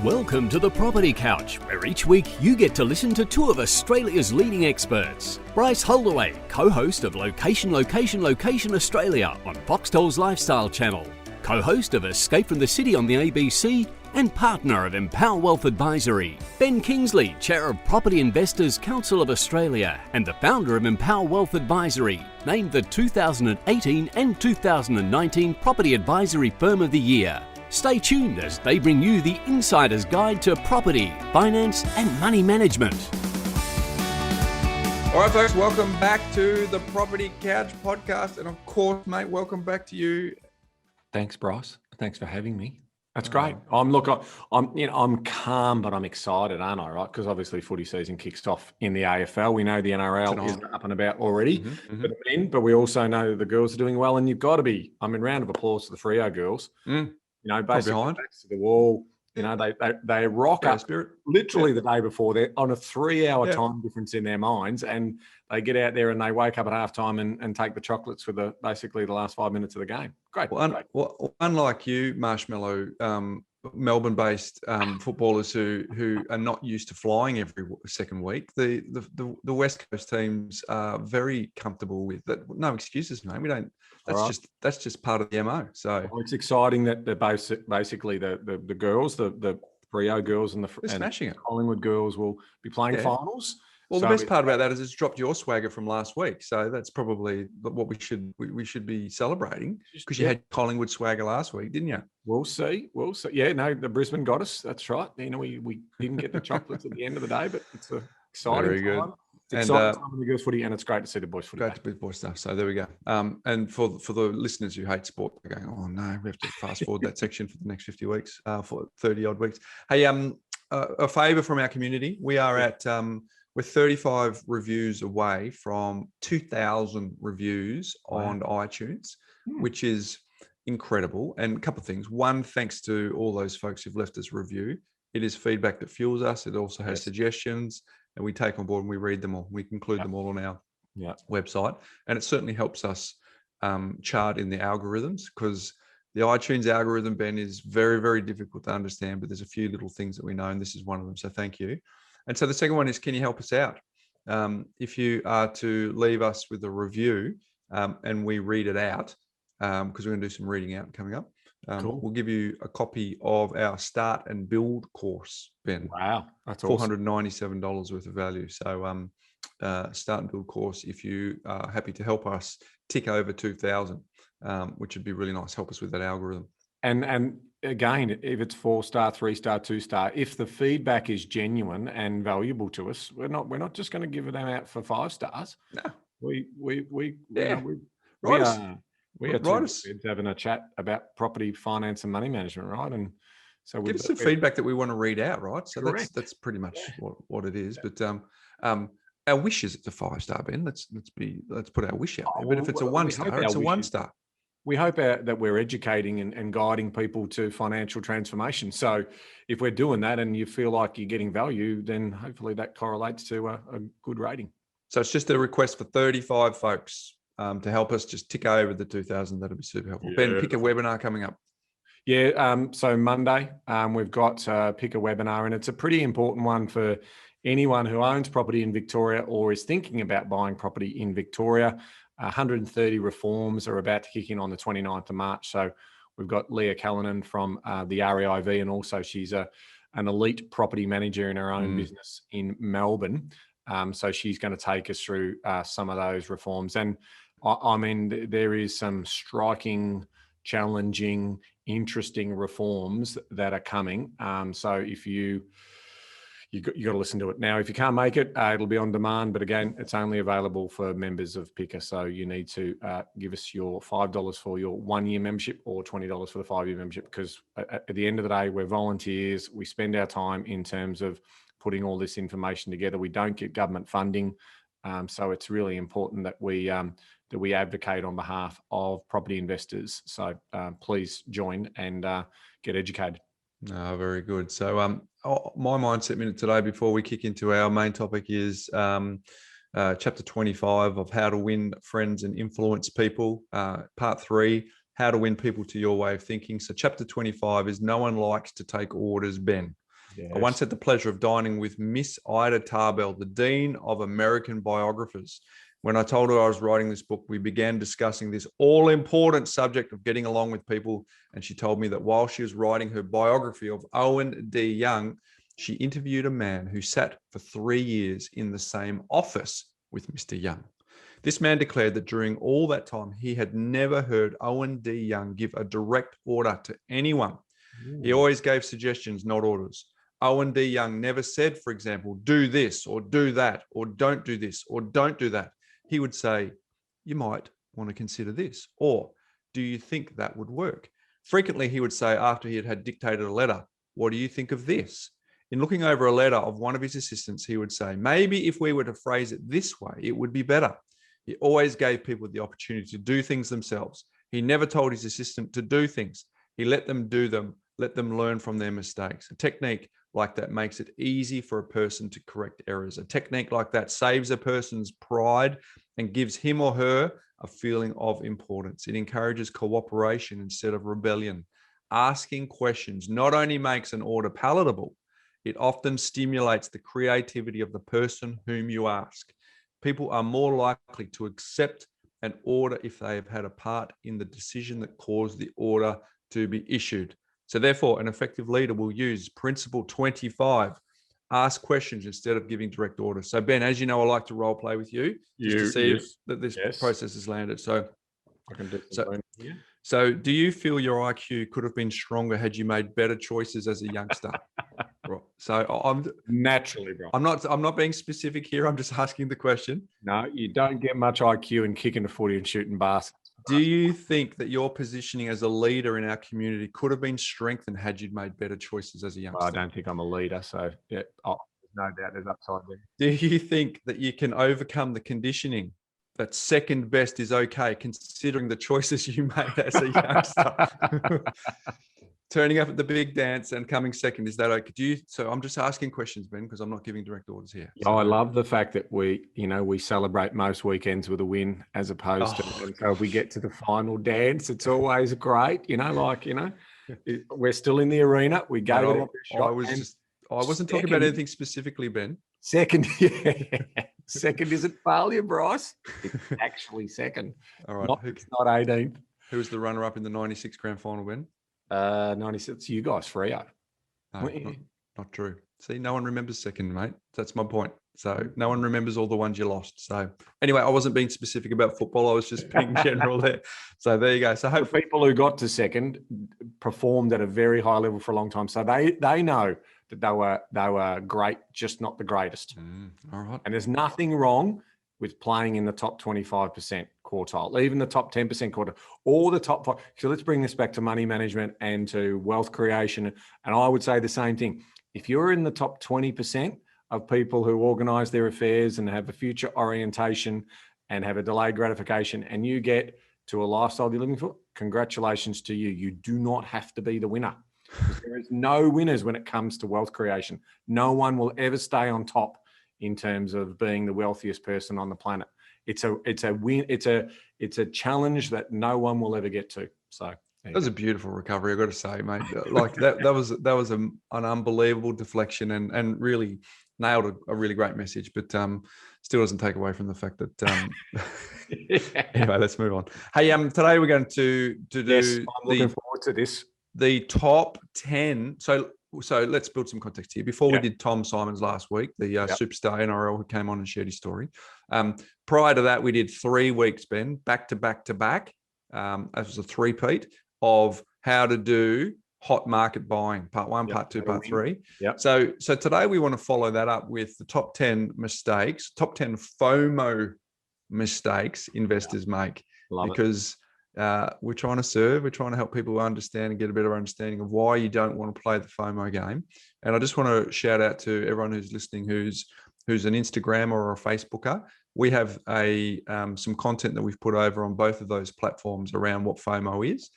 Welcome to the Property Couch, where each week you get to listen to two of Australia's leading experts. Bryce Holdaway, co-host of Location Australia on Foxtel's Lifestyle Channel, co-host of Escape from the City on the ABC, and partner of Empower Wealth Advisory. Ben Kingsley, chair of Property Investors Council of Australia and the founder of Empower Wealth Advisory, named the 2018 and 2019 Property Advisory Firm of the Year. Stay tuned as they bring you the insider's guide to property, finance and money management. All right, folks, welcome back to the Property Couch podcast. And of course, mate, welcome back to you. Thanks, Bryce. Thanks for having me. That's great. I'm calm, but I'm excited, aren't I? Right? Because obviously footy season kicks off in the AFL. We know the NRL is up and about already for the men, but we also know the girls are doing well. And you've got to be, round of applause to the Freo girls. Basically backs to the wall. They rock up literally the day before. They're on a 3-hour time difference in their minds, and they get out there and they wake up at halftime and take the chocolates for basically the last 5 minutes of the game. Great. Well, unlike you, Marshmallow, Melbourne-based footballers who are not used to flying every second week, the West Coast teams are very comfortable with that. No excuses, mate. We don't. That's just part of the MO. So it's exciting that basically the girls, the Freo girls and the smashing it. Collingwood girls will be playing finals. Well, the best part about that is it's dropped your swagger from last week. So that's probably what we should be celebrating, because you had Collingwood swagger last week, didn't you? We'll see. Yeah, no, the Brisbane got us. That's right. We didn't get the chocolates at the end of the day, but it's an exciting Very good. time. It's exciting time in the girls' footy, and it's great to see the boys' footy. Great to be boys stuff. So there we go. And for the listeners who hate sport, they're going, oh no, we have to fast forward that section for the next 50 weeks, for 30 odd weeks. Hey, a favour from our community. We are at we're 35 reviews away from 2,000 reviews on iTunes, which is incredible. And a couple of things. One, thanks to all those folks who've left us a review. It is feedback that fuels us. It also has suggestions, and we take on board and we read them all. We include them all on our website. And it certainly helps us chart in the algorithms, because the iTunes algorithm, Ben, is very, very difficult to understand, but there's a few little things that we know, and this is one of them. So thank you. And so the second one is, can you help us out? If you are to leave us with a review and we read it out, because we're going to do some reading out coming up, cool. We'll give you a copy of our Start and Build course, Ben. Wow, that's awesome. $497 worth of value. So Start and Build course, if you are happy to help us tick over 2,000, which would be really nice. Help us with that algorithm. And again, if it's 4-star, 3-star, 2-star, if the feedback is genuine and valuable to us, we're not just going to give them out for 5 stars. No, we are having a chat about property, finance, and money management, right? And so give us some feedback that we want to read out, right? So correct. that's pretty much what it is. But our wish is it's a 5-star, Ben. Let's put our wish out there. But if it's a 1-star, it's a 1-star. We hope that we're educating and guiding people to financial transformation. So if we're doing that and you feel like you're getting value, then hopefully that correlates to a good rating. So it's just a request for 35 folks to help us just tick over the 2,000. That'll be super helpful. Ben, pick a webinar coming up. Yeah, so Monday we've got pick a webinar, and it's a pretty important one for anyone who owns property in Victoria or is thinking about buying property in Victoria. 130 reforms are about to kick in on the 29th of March. So we've got Leah Callanan from the REIV, and also she's an elite property manager in her own business in Melbourne. So she's going to take us through some of those reforms. And there is some striking, challenging, interesting reforms that are coming. So if you got to listen to it. Now, if you can't make it, it'll be on demand. But again, it's only available for members of Picker. So you need to give us your $5 for your 1-year membership or $20 for the 5-year membership, because at the end of the day, we're volunteers. We spend our time in terms of putting all this information together. We don't get government funding. So it's really important that we advocate on behalf of property investors. So please join and get educated. Oh, very good. So my mindset minute today, before we kick into our main topic, is chapter 25 of How to Win Friends and Influence People, part 3, How to Win People to Your Way of Thinking. So chapter 25 is No One Likes to Take Orders, Ben. I once had the pleasure of dining with Miss Ida Tarbell, the Dean of American Biographers. When I told her I was writing this book, we began discussing this all-important subject of getting along with people. And she told me that while she was writing her biography of Owen D. Young, she interviewed a man who sat for 3 years in the same office with Mr. Young. This man declared that during all that time, he had never heard Owen D. Young give a direct order to anyone. He always gave suggestions, not orders. Owen D. Young never said, for example, do this or do that, or don't do this or don't do that. He would say, you might want to consider this, or do you think that would work? Frequently, he would say, after he had dictated a letter, what do you think of this? In looking over a letter of one of his assistants, he would say, maybe if we were to phrase it this way, it would be better. He always gave people the opportunity to do things themselves. He never told his assistant to do things. He let them do them, let them learn from their mistakes. A technique like that makes it easy for a person to correct errors. A technique like that saves a person's pride and gives him or her a feeling of importance. It encourages cooperation instead of rebellion. Asking questions not only makes an order palatable, it often stimulates the creativity of the person whom you ask. People are more likely to accept an order if they have had a part in the decision that caused the order to be issued. So therefore, an effective leader will use principle 25, ask questions instead of giving direct orders. So Ben, as you know, I like to role play with you just to see that this process has landed. So I can do so do you feel your IQ could have been stronger had you made better choices as a youngster? Right. So I'm naturally, bro. I'm not being specific here. I'm just asking the question. No, you don't get much IQ in kicking the footy and shooting baskets. Do you think that your positioning as a leader in our community could have been strengthened had you made better choices as a youngster? Well, I don't think I'm a leader, so yeah, there's no doubt there's upside there. Do you think that you can overcome the conditioning that second best is okay, considering the choices you made as a youngster? Turning up at the big dance and coming second, is that okay? So I'm just asking questions, Ben, because I'm not giving direct orders here. So, I love the fact that we celebrate most weekends with a win as opposed to, and so if we get to the final dance, it's always great, we're still in the arena. We gave it a shot. I wasn't talking about anything specifically, Ben. Second isn't failure, Bryce. It's actually second. All right. It's not 18th. Who was the runner-up in the 96 grand final, Ben? 96. You guys, Freo. No, not true. See, no one remembers second, mate. That's my point. So no one remembers all the ones you lost. So anyway, I wasn't being specific about football. I was just being general there. So there you go. So hopefully people who got to second performed at a very high level for a long time. So they know that they were great, just not the greatest. All right. And there's nothing wrong with playing in the top 25% quartile, even the top 10% quartile, or the top 5. So let's bring this back to money management and to wealth creation. And I would say the same thing. If you're in the top 20% of people who organize their affairs and have a future orientation and have a delayed gratification, and you get to a lifestyle you're living for, congratulations to you. You do not have to be the winner. There is no winners when it comes to wealth creation. No one will ever stay on top in terms of being the wealthiest person on the planet. It's a win. It's a challenge that no one will ever get to. So that was a beautiful recovery, I've got to say, mate. Like that was an unbelievable deflection and really nailed a really great message, but still doesn't take away from the fact that anyway, let's move on. Hey, today we're going to do I'm looking forward to this. The top 10. So let's build some context here. Before we did Tom Simons last week, the superstar NRL who came on and shared his story. Prior to that, we did 3 weeks, Ben, back to back to back. That was a three-peat of how to do hot market buying, part 1, part 2, part 3. Yep. So today we want to follow that up with the top 10 mistakes, top 10 FOMO mistakes investors make. Because we're trying to serve, we're trying to help people understand and get a better understanding of why you don't want to play the FOMO game. And I just want to shout out to everyone who's listening, who's an Instagrammer or a Facebooker. We have some content that we've put over on both of those platforms around what FOMO is.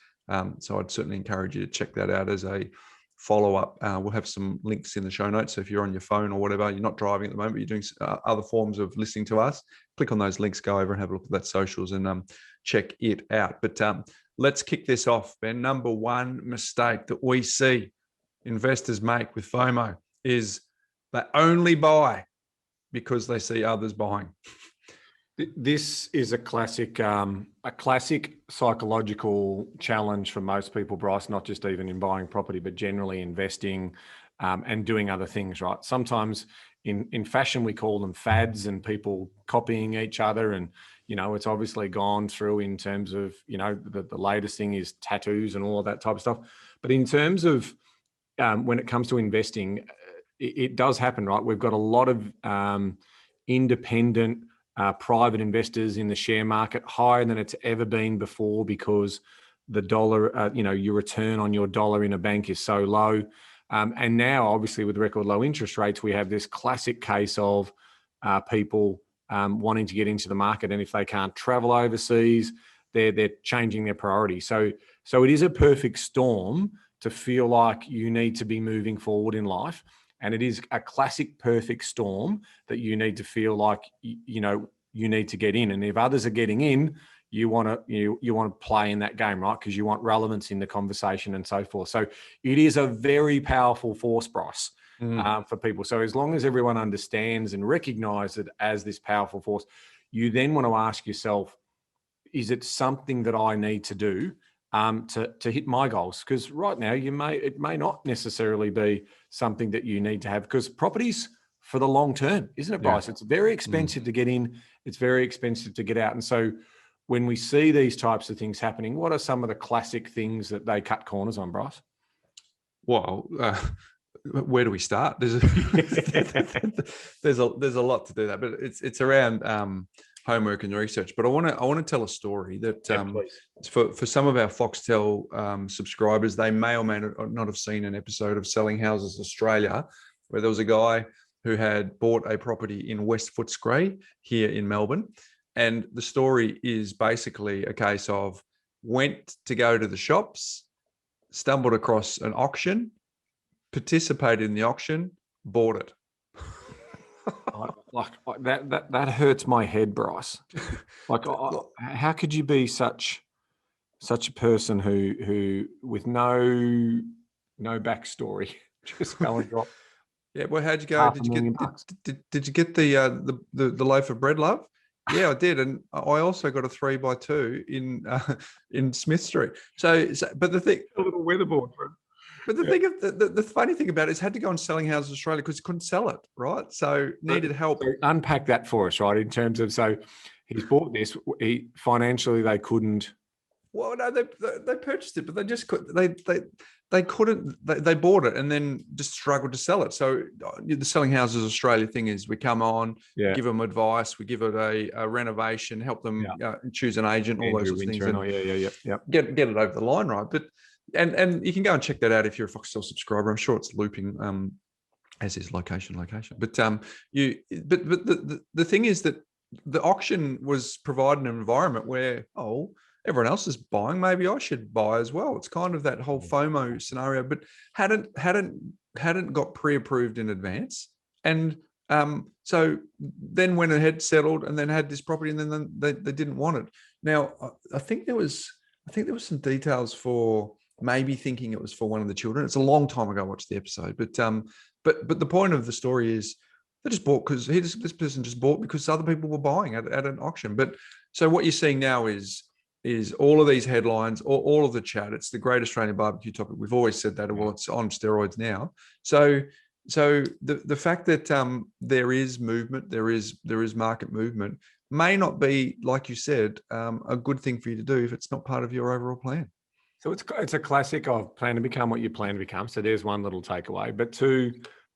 So I'd certainly encourage you to check that out as a follow-up. We'll have some links in the show notes. So if you're on your phone or whatever, you're not driving at the moment, but you're doing other forms of listening to us, click on those links, go over and have a look at that socials and check it out. But let's kick this off, Ben. Number 1 mistake that we see investors make with FOMO is they only buy because they see others buying. This is a classic psychological challenge for most people, Bryce, not just even in buying property, but generally investing and doing other things, right? Sometimes in fashion, we call them fads and people copying each other. And, it's obviously gone through in terms of, the latest thing is tattoos and all of that type of stuff. But in terms of when it comes to investing, it does happen, right? We've got a lot of independent private investors in the share market, higher than it's ever been before, because the dollar, your return on your dollar in a bank is so low. And now, obviously, with record low interest rates, we have this classic case of people wanting to get into the market. And if they can't travel overseas, they're changing their priorities. So it is a perfect storm to feel like you need to be moving forward in life. And it is a classic perfect storm that you need to feel like, you need to get in. And if others are getting in, you want to play in that game, right? Because you want relevance in the conversation and so forth. So it is a very powerful force, Bryce, for people. So as long as everyone understands and recognizes it as this powerful force, you then want to ask yourself, is it something that I need to do to hit my goals? Because right now it may not necessarily be something that you need to have, because property's for the long term, isn't it, Bryce? Yeah. It's very expensive to get in. It's very expensive to get out. And so when we see these types of things happening, what are some of the classic things that they cut corners on, Bryce? Well, where do we start? There's a lot to do that, but it's around homework and research. But I want to tell a story that for some of our Foxtel subscribers, they may or may not have seen an episode of Selling Houses Australia, where there was a guy who had bought a property in West Footscray here in Melbourne. And the story is basically a case of went to go to the shops, stumbled across an auction, participated in the auction, bought it. Like that hurts my head, Bryce. Like, how could you be such a person who with no backstory just go and drop? Yeah, well, how'd you go? Did you get the loaf of bread, love? Yeah, I did, and I also got a 3x2 in Smith Street. So, but the thing, a little weatherboard. But the thing of the funny thing about it is, had to go on Selling Houses Australia because he couldn't sell it, right? So needed help. So unpack that for us, right? In terms of, so he's bought this. Financially, they couldn't. Well, no, they purchased it, but they just could. They couldn't. They bought it and then just struggled to sell it. So the Selling Houses Australia thing is, we come on, give them advice, we give it a renovation, help them choose an agent, all those sorts of things, and get it over the line, right? But and you can go and check that out if you're a Foxtel subscriber. I'm sure it's looping, as is location. But the thing is that the auction was providing an environment where everyone else is buying, maybe I should buy as well. It's kind of that whole FOMO scenario, but hadn't got pre-approved in advance. And so then went ahead, settled, and then had this property, and then they didn't want it. Now, I think there was some details for maybe thinking it was for one of the children. It's a long time ago I watched the episode, but the point of the story is they just bought because this person just bought because other people were buying at an auction. But so what you're seeing now is all of these headlines, all of the chat. It's the great Australian BBQ topic. We've always said that. Well, it's on steroids now. So the fact that there is movement, there is market movement, may not be, like you said, a good thing for you to do if it's not part of your overall plan. So it's a classic of plan to become what you plan to become. So there's one little takeaway, but two,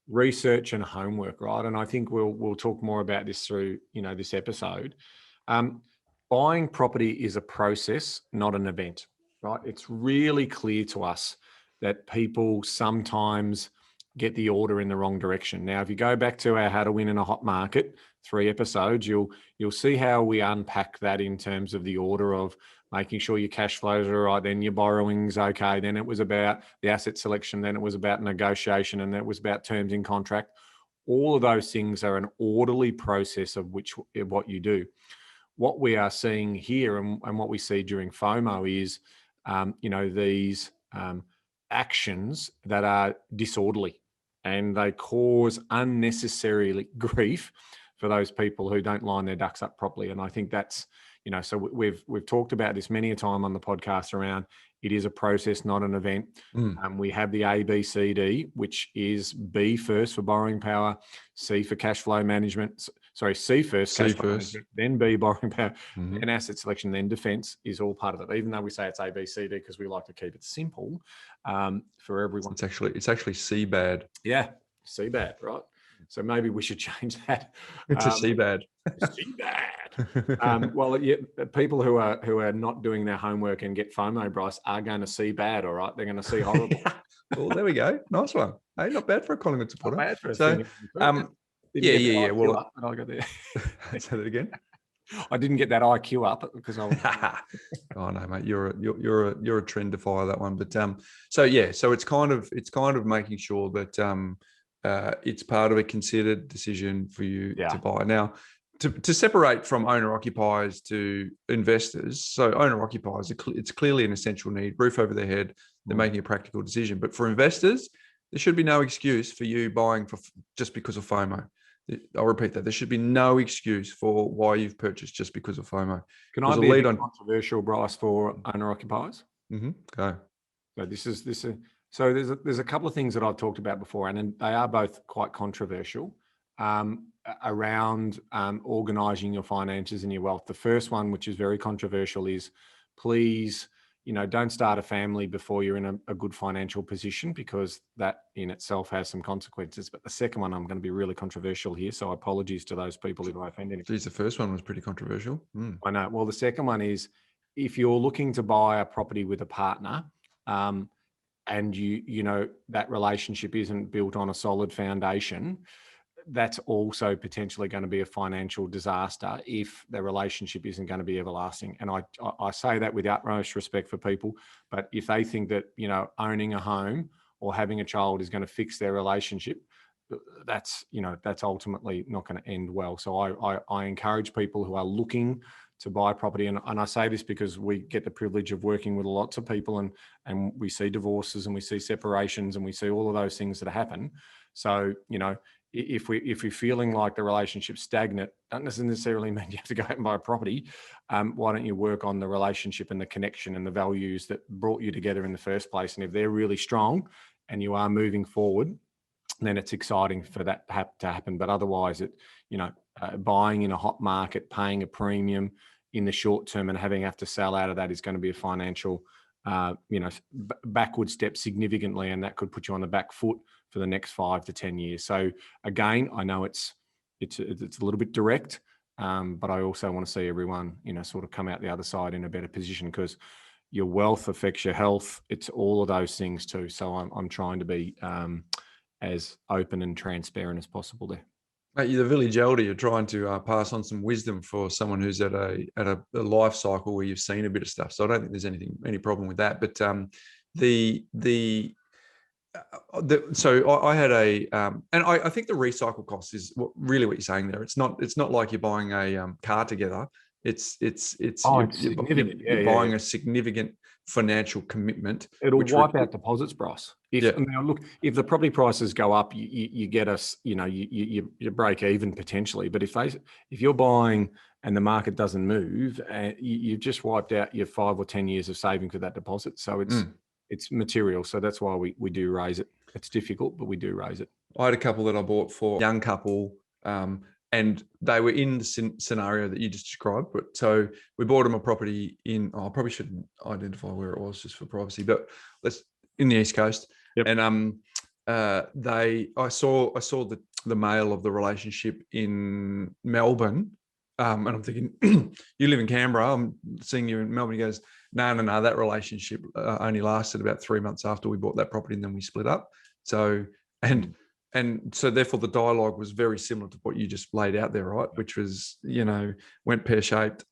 research and homework, right? And I think we'll talk more about this through this episode. Buying property is a process, not an event, right? It's really clear to us that people sometimes get the order in the wrong direction. Now, if you go back to our How to Win in a Hot Market 3 episodes, you'll see how we unpack that in terms of the order of making sure your cash flows are right, then your borrowing's okay, then it was about the asset selection, then it was about negotiation, and then it was about terms in contract. All of those things are an orderly process of what you do. What we are seeing here and what we see during FOMO is, these actions that are disorderly. and they cause unnecessarily grief for those people who don't line their ducks up properly. And I think that's, so we've talked about this many a time on the podcast around it is a process, not an event. We have the A, B, C, D, which is B first for borrowing power, C for cash flow management. Sorry, C first, cash flow management, then B, borrowing power, then asset selection, then defense is all part of it. Even though we say it's A, B, C, D because we like to keep it simple for everyone. It's actually C bad. Yeah, C bad, right? So maybe we should change that. It's a C bad. C bad. Well, yeah, people who are not doing their homework and get FOMO, Bryce, are going to see bad. All right, they're going to see horrible. Well, there we go. Nice one. Hey, not bad for a Collingwood supporter. Not bad for a so, yeah. Well, I got there. Say that again. I didn't get that IQ up because I was. Oh no, mate, you're a trend defier, that one. But so it's kind of making sure that it's part of a considered decision for you to buy. Now, to separate from owner-occupiers to investors, so owner-occupiers, it's clearly an essential need, roof over their head, they're making a practical decision. But for investors, there should be no excuse for you buying just because of FOMO. I'll repeat that. There should be no excuse for why you've purchased just because of FOMO. Can I be a bit controversial, Bryce, for owner-occupiers? Go. So So there's a couple of things that I've talked about before, and they are both quite controversial around organising your finances and your wealth. The first one, which is very controversial, is please, don't start a family before you're in a good financial position, because that in itself has some consequences. But the second one, I'm going to be really controversial here, so apologies to those people if I offended. Geez, the first one was pretty controversial. I know. Well, the second one is if you're looking to buy a property with a partner, and that relationship isn't built on a solid foundation, that's also potentially going to be a financial disaster if the relationship isn't going to be everlasting. And I say that with utmost respect for people, but if they think that, owning a home or having a child is going to fix their relationship, that's ultimately not going to end well. So I encourage people who are looking to buy property. And I say this because we get the privilege of working with lots of people, and we see divorces and we see separations and we see all of those things that happen. So, if we're feeling like the relationship's stagnant, doesn't necessarily mean you have to go out and buy a property. Why don't you work on the relationship and the connection and the values that brought you together in the first place? And if they're really strong and you are moving forward, then it's exciting for that to happen. But otherwise, buying in a hot market, paying a premium in the short term and have to sell out of that is going to be a financial, backward step significantly, and that could put you on the back foot for the next 5 to 10 years. So again, I know it's a little bit direct, but I also want to see everyone, sort of come out the other side in a better position, because your wealth affects your health. It's all of those things too. So I'm trying to be as open and transparent as possible there. Mate, you're the village elder. You're trying to pass on some wisdom for someone who's at a life cycle where you've seen a bit of stuff. So I don't think there's any problem with that. But so I had and I think the recycle cost is really what you're saying there. It's not like you're buying a car together. You're buying a significant financial commitment. It'll wipe out deposits, Bryce. Now look, if the property prices go up, you get us, you break even potentially. But if you're buying and the market doesn't move, you've just wiped out your 5 or 10 years of savings with that deposit. So it's material. So that's why we do raise it. It's difficult, but we do raise it. I had a couple that I bought for a young couple, and they were in the scenario that you just described. But so we bought them a property in, I probably shouldn't identify where it was just for privacy, but in the East Coast. Yep. And I saw the male of the relationship in Melbourne. And I'm thinking, you live in Canberra. I'm seeing you in Melbourne. He goes, no, that relationship only lasted about 3 months after we bought that property, and then we split up. So, and so therefore the dialogue was very similar to what you just laid out there, right? Which was, went pear-shaped,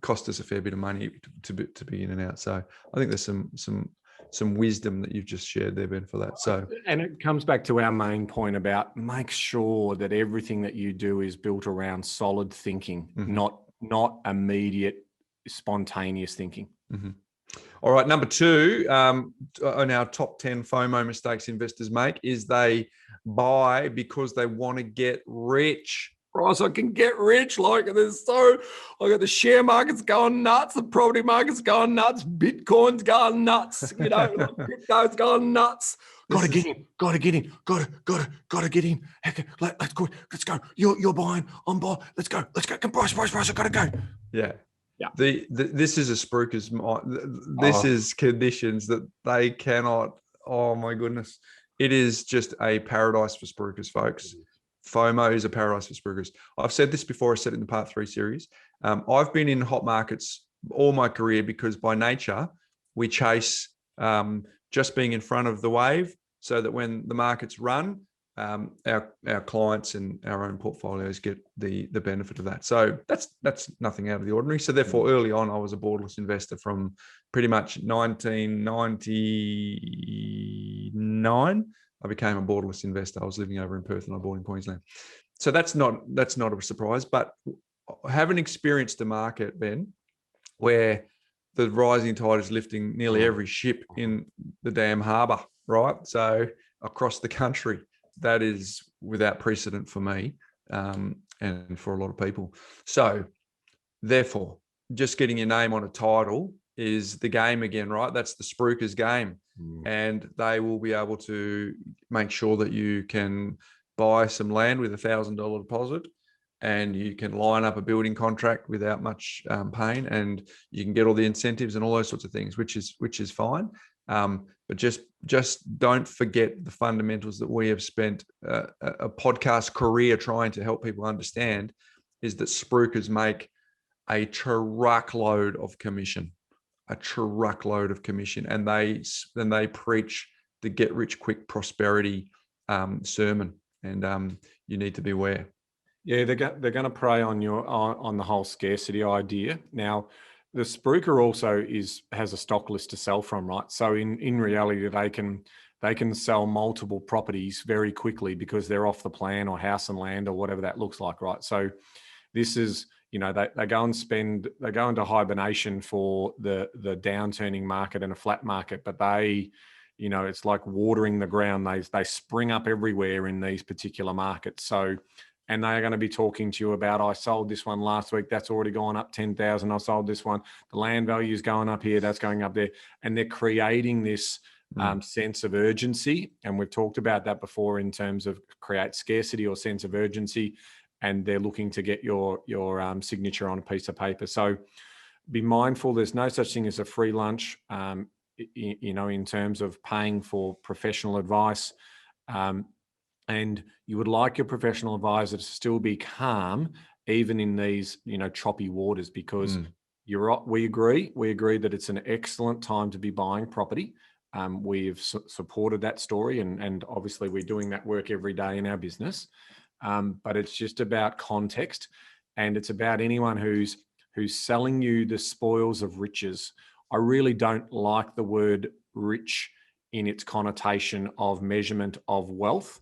cost us a fair bit of money to be in and out. So I think there's some wisdom that you've just shared there, Ben, for that. So, and it comes back to our main point about make sure that everything that you do is built around solid thinking, not immediate, spontaneous thinking. Mm-hmm. All right, number 2 on our top 10 FOMO mistakes investors make is they buy because they want to get rich. Bryce, I can get rich. Like, I got the share market's going nuts, the property market's going nuts, Bitcoin's going nuts, crypto's going nuts. Gotta get in. Gotta get in. Heck, let's go. You're buying. I'm buying. Let's go. Come Bryce, I gotta go. Yeah. Yeah. This is a spruiker's mind. This is conditions that they cannot. Oh my goodness. It is just a paradise for spruikers, folks. FOMO is a paradise for spruikers. I've said this before. I said it in the part 3 series. I've been in hot markets all my career because by nature, we chase just being in front of the wave so that when the markets run, our clients and our own portfolios get the benefit of that. So that's nothing out of the ordinary. So therefore, early on, I was a borderless investor from pretty much 1999. I became a borderless investor. I was living over in Perth and I bought in Queensland. So that's not a surprise. But having experienced the market, Ben, where the rising tide is lifting nearly every ship in the damn harbour, right? So across the country, that is without precedent for me and for a lot of people. So therefore, just getting your name on a title is the game again, right? That's the spruikers game. And they will be able to make sure that you can buy some land with $1,000 deposit and you can line up a building contract without much pain, and you can get all the incentives and all those sorts of things, which is fine. But just don't forget the fundamentals that we have spent a podcast career trying to help people understand, is that spruikers make a truckload of commission, and they preach the get rich quick prosperity sermon, and you need to be aware. Yeah, they're going to prey on the whole scarcity idea. Now, the spruiker also has a stock list to sell from, right? So in reality, they can sell multiple properties very quickly because they're off the plan, or house and land, or whatever that looks like, right? So this is, they go into hibernation for the downturning market and a flat market, but they, it's like watering the ground. They spring up everywhere in these particular markets. So, and they are going to be talking to you about, I sold this one last week, that's already gone up 10,000. I sold this one, the land value is going up here, that's going up there. And they're creating this sense of urgency. And we've talked about that before in terms of create scarcity or sense of urgency. And they're looking to get your signature on a piece of paper. So be mindful, there's no such thing as a free lunch, in terms of paying for professional advice. And you would like your professional advisor to still be calm, even in these, choppy waters, because we agree that it's an excellent time to be buying property. We've supported that story, and obviously we're doing that work every day in our business. But it's just about context, and it's about anyone who's selling you the spoils of riches. I really don't like the word rich in its connotation of measurement of wealth,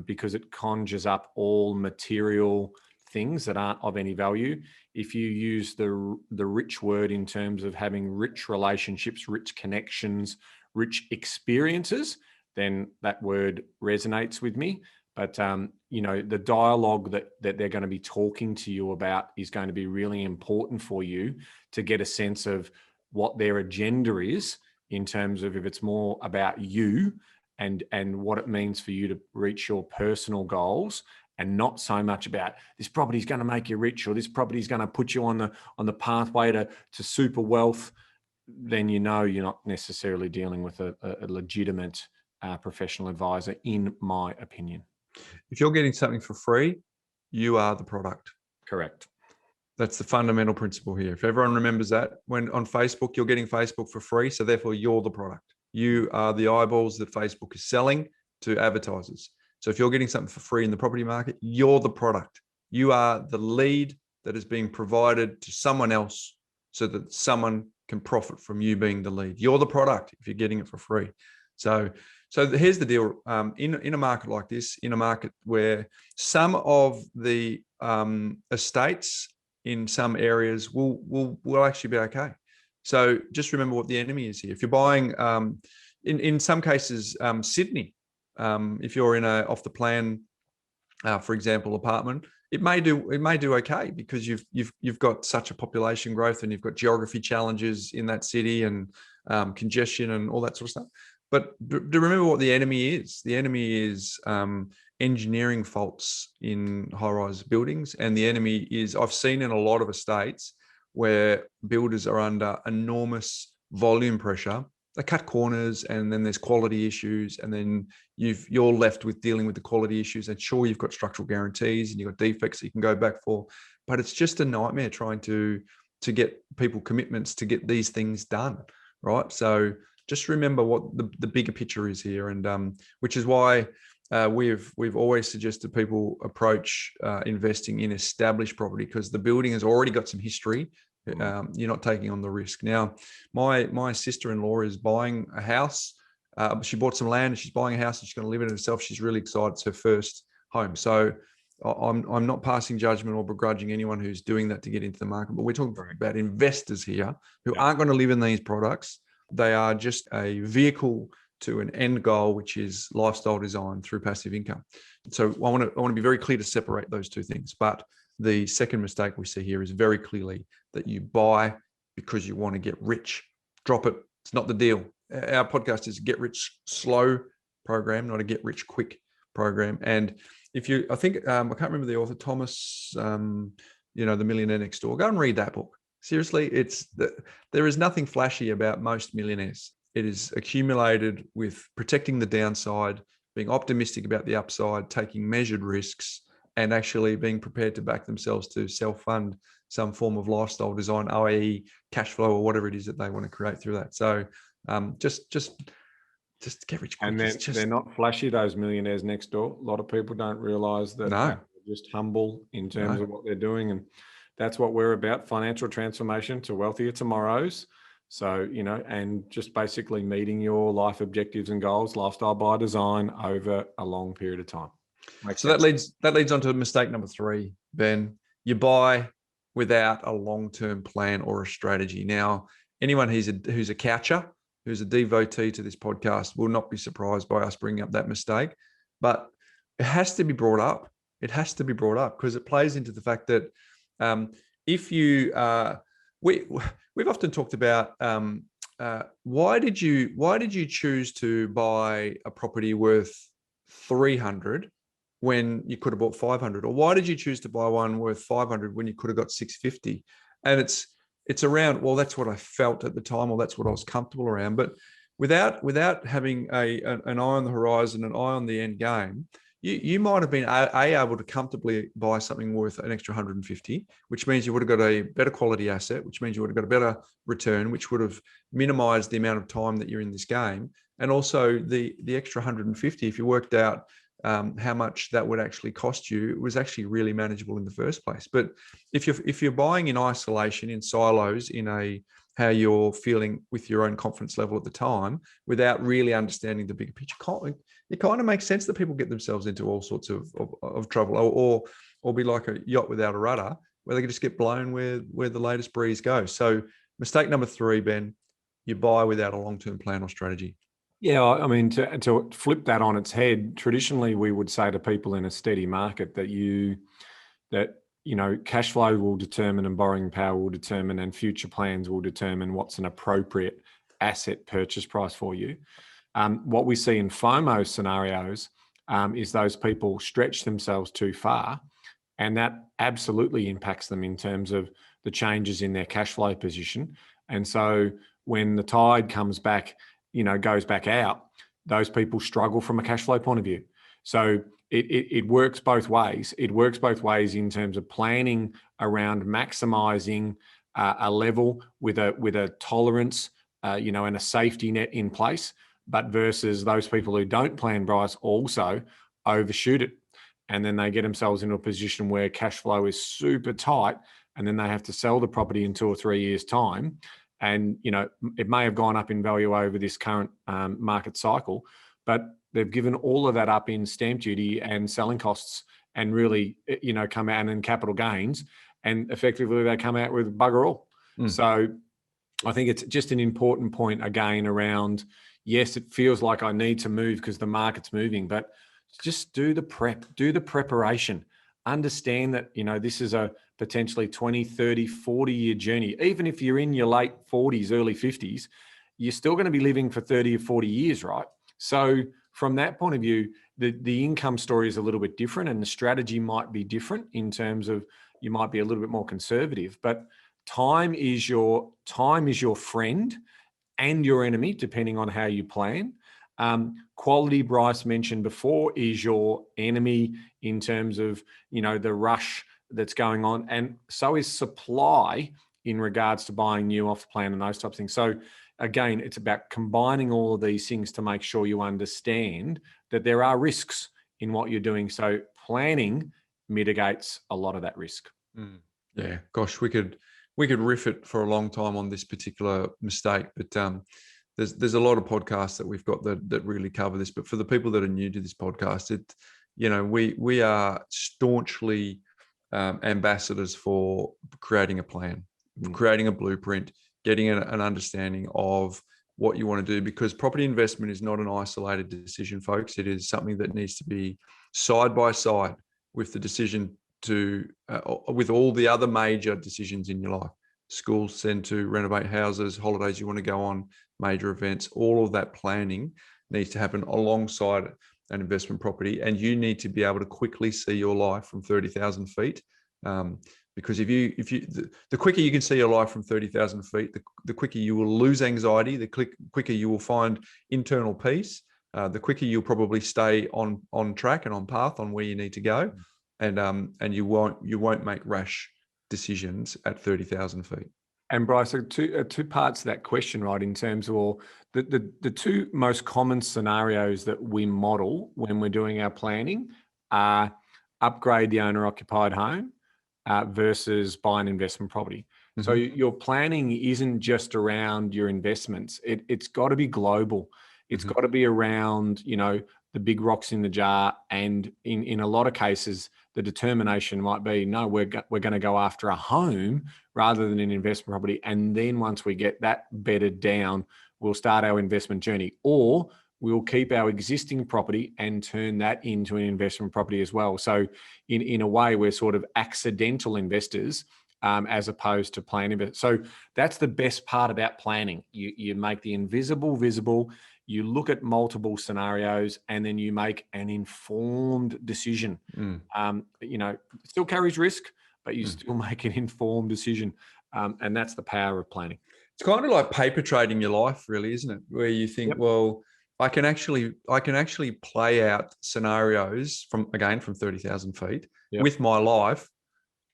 because it conjures up all material things that aren't of any value. If you use the rich word in terms of having rich relationships, rich connections, rich experiences, then that word resonates with me. But, the dialogue that they're going to be talking to you about is going to be really important for you to get a sense of what their agenda is, in terms of if it's more about you and what it means for you to reach your personal goals, and not so much about this property is going to make you rich, or this property is going to put you on the pathway to super wealth. Then you're not necessarily dealing with a legitimate professional advisor, in my opinion. If you're getting something for free, you are the product. Correct. That's the fundamental principle here. If everyone remembers that, when on Facebook, you're getting Facebook for free, so therefore you're the product. You are the eyeballs that Facebook is selling to advertisers. So if you're getting something for free in the property market, you're the product. You are the lead that is being provided to someone else so that someone can profit from you being the lead. You're the product if you're getting it for free. So here's the deal. In a market like this, in a market where some of the estates in some areas will actually be okay. So just remember what the enemy is here. If you're buying, in some cases, Sydney, If you're in a off the plan, for example, apartment, it may do okay because you've got such a population growth and you've got geography challenges in that city and congestion and all that sort of stuff. But to remember what the enemy is. The enemy is engineering faults in high-rise buildings, and the enemy is, I've seen in a lot of estates where builders are under enormous volume pressure. They cut corners, and then there's quality issues, and then you're left with dealing with the quality issues. And sure, you've got structural guarantees and you've got defects that you can go back for, but it's just a nightmare trying to get people commitments to get these things done, right? So just remember what the bigger picture is here, and which is why we've always suggested people approach investing in established property, because the building has already got some history. You're not taking on the risk. Now, my sister-in-law is buying a house. She bought some land and she's buying a house and she's going to live in it herself. She's really excited. It's her first home. So I'm not passing judgment or begrudging anyone who's doing that to get into the market, but we're talking about investors here who aren't going to live in these products. They are just a vehicle to an end goal, which is lifestyle design through passive income. So I want to be very clear to separate those two things. But the second mistake we see here is very clearly that you buy because you want to get rich. Drop it. It's not the deal. Our podcast is a get rich slow program, not a get rich quick program. And I think I can't remember the author, Thomas, the Millionaire Next Door. Go and read that book. Seriously, there is nothing flashy about most millionaires. It is accumulated with protecting the downside, being optimistic about the upside, taking measured risks, and actually being prepared to back themselves to self-fund some form of lifestyle design, i.e. cash flow or whatever it is that they want to create through that. So just get rich quick. And they're not flashy, those millionaires next door. A lot of people don't realize that they're just humble in terms of what they're doing. And that's what we're about, financial transformation to wealthier tomorrows. So, and just basically meeting your life objectives and goals, lifestyle by design, over a long period of time. So that leads on to mistake number 3, Ben. You buy without a long-term plan or a strategy. Now, anyone who's a coucher, who's a devotee to this podcast, will not be surprised by us bringing up that mistake. But it has to be brought up. It has to be brought up because it plays into the fact that if you we've often talked about why did you choose to buy a property worth 300 when you could have bought 500, or why did you choose to buy one worth 500 when you could have got 650? And it's around, well, that's what I felt at the time, or that's what I was comfortable around. But without having an eye on the horizon, an eye on the end game, you might have been able to comfortably buy something worth an extra 150, which means you would have got a better quality asset, which means you would have got a better return, which would have minimized the amount of time that you're in this game. And also the extra 150, if you worked out how much that would actually cost you, it was actually really manageable in the first place. But if you're buying in isolation, in silos, in how you're feeling with your own confidence level at the time, without really understanding the bigger picture, it kind of makes sense that people get themselves into all sorts of trouble, or be like a yacht without a rudder, where they can just get blown where the latest breeze goes. So mistake number 3, Ben, you buy without a long-term plan or strategy. Yeah, I mean, to flip that on its head, traditionally we would say to people in a steady market that cash flow will determine, and borrowing power will determine, and future plans will determine what's an appropriate asset purchase price for you. What we see in FOMO scenarios is those people stretch themselves too far, and that absolutely impacts them in terms of the changes in their cash flow position. And so when the tide comes back, goes back out, those people struggle from a cash flow point of view. So it works both ways. It works both ways in terms of planning around maximizing a level with a tolerance, and a safety net in place, but versus those people who don't plan, Bryce, also overshoot it. And then they get themselves into a position where cash flow is super tight, and then they have to sell the property in 2 or 3 years' time. And, it may have gone up in value over this current market cycle, but they've given all of that up in stamp duty and selling costs, and really, come out in capital gains, and effectively they come out with bugger all. So I think it's just an important point again around, yes, it feels like I need to move because the market's moving, but just do the prep, do the preparation. Understand that, this is a potentially 20, 30, 40-year journey. Even if you're in your late 40s, early 50s, you're still going to be living for 30 or 40 years, right? So from that point of view, the income story is a little bit different, and the strategy might be different in terms of you might be a little bit more conservative, but time is your friend and your enemy, depending on how you plan. Quality, Bryce mentioned before, is your enemy in terms of, the rush that's going on. And so is supply in regards to buying new off plan and those types of things. So again, it's about combining all of these things to make sure you understand that there are risks in what you're doing. So planning mitigates a lot of that risk. Yeah, gosh, we could riff it for a long time on this particular mistake, but there's a lot of podcasts that we've got that really cover this. But for the people that are new to this podcast, we are staunchly ambassadors for creating a plan, creating a blueprint, getting an understanding of what you want to do, because property investment is not an isolated decision, folks. It is something that needs to be side by side with the decision with all the other major decisions in your life. Schools send to renovate houses, holidays you want to go on, major events, all of that planning needs to happen alongside an investment property. And you need to be able to quickly see your life from 30,000 feet. Because the quicker you can see your life from 30,000 feet, the quicker you will lose anxiety, the quicker you will find internal peace, the quicker you'll probably stay on track and on path on where you need to go. And you won't make rash decisions at 30,000 feet. And Bryce, two parts to that question, right? In terms of the two most common scenarios that we model when we're doing our planning are upgrade the owner-occupied home versus buy an investment property. Mm-hmm. So your planning isn't just around your investments. It's got to be global. It's got to be around, the big rocks in the jar. And in a lot of cases, the determination might be, no, we're going to go after a home rather than an investment property. And then once we get that bedded down, we'll start our investment journey, or we'll keep our existing property and turn that into an investment property as well. So in a way, we're sort of accidental investors as opposed to plan investors. So that's the best part about planning. You make the invisible visible. You look at multiple scenarios, and then you make an informed decision. It still carries risk, but you still make an informed decision. And that's the power of planning. It's kind of like paper trading your life, really, isn't it? Where you think, well, I can actually play out scenarios from 30,000 feet with my life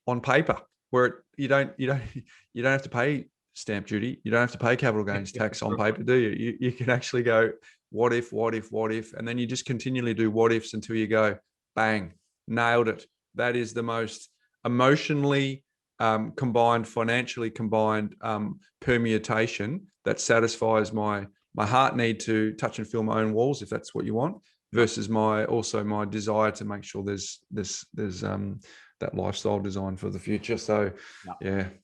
on paper, where you don't have to pay stamp duty. You don't have to pay capital gains tax on paper, do you? You can actually go, what if, and then you just continually do what ifs until you go, bang, nailed it. That is the most emotionally combined, financially combined permutation that satisfies my heart need to touch and feel my own walls, if that's what you want, versus my desire to make sure there's that lifestyle design for the future. So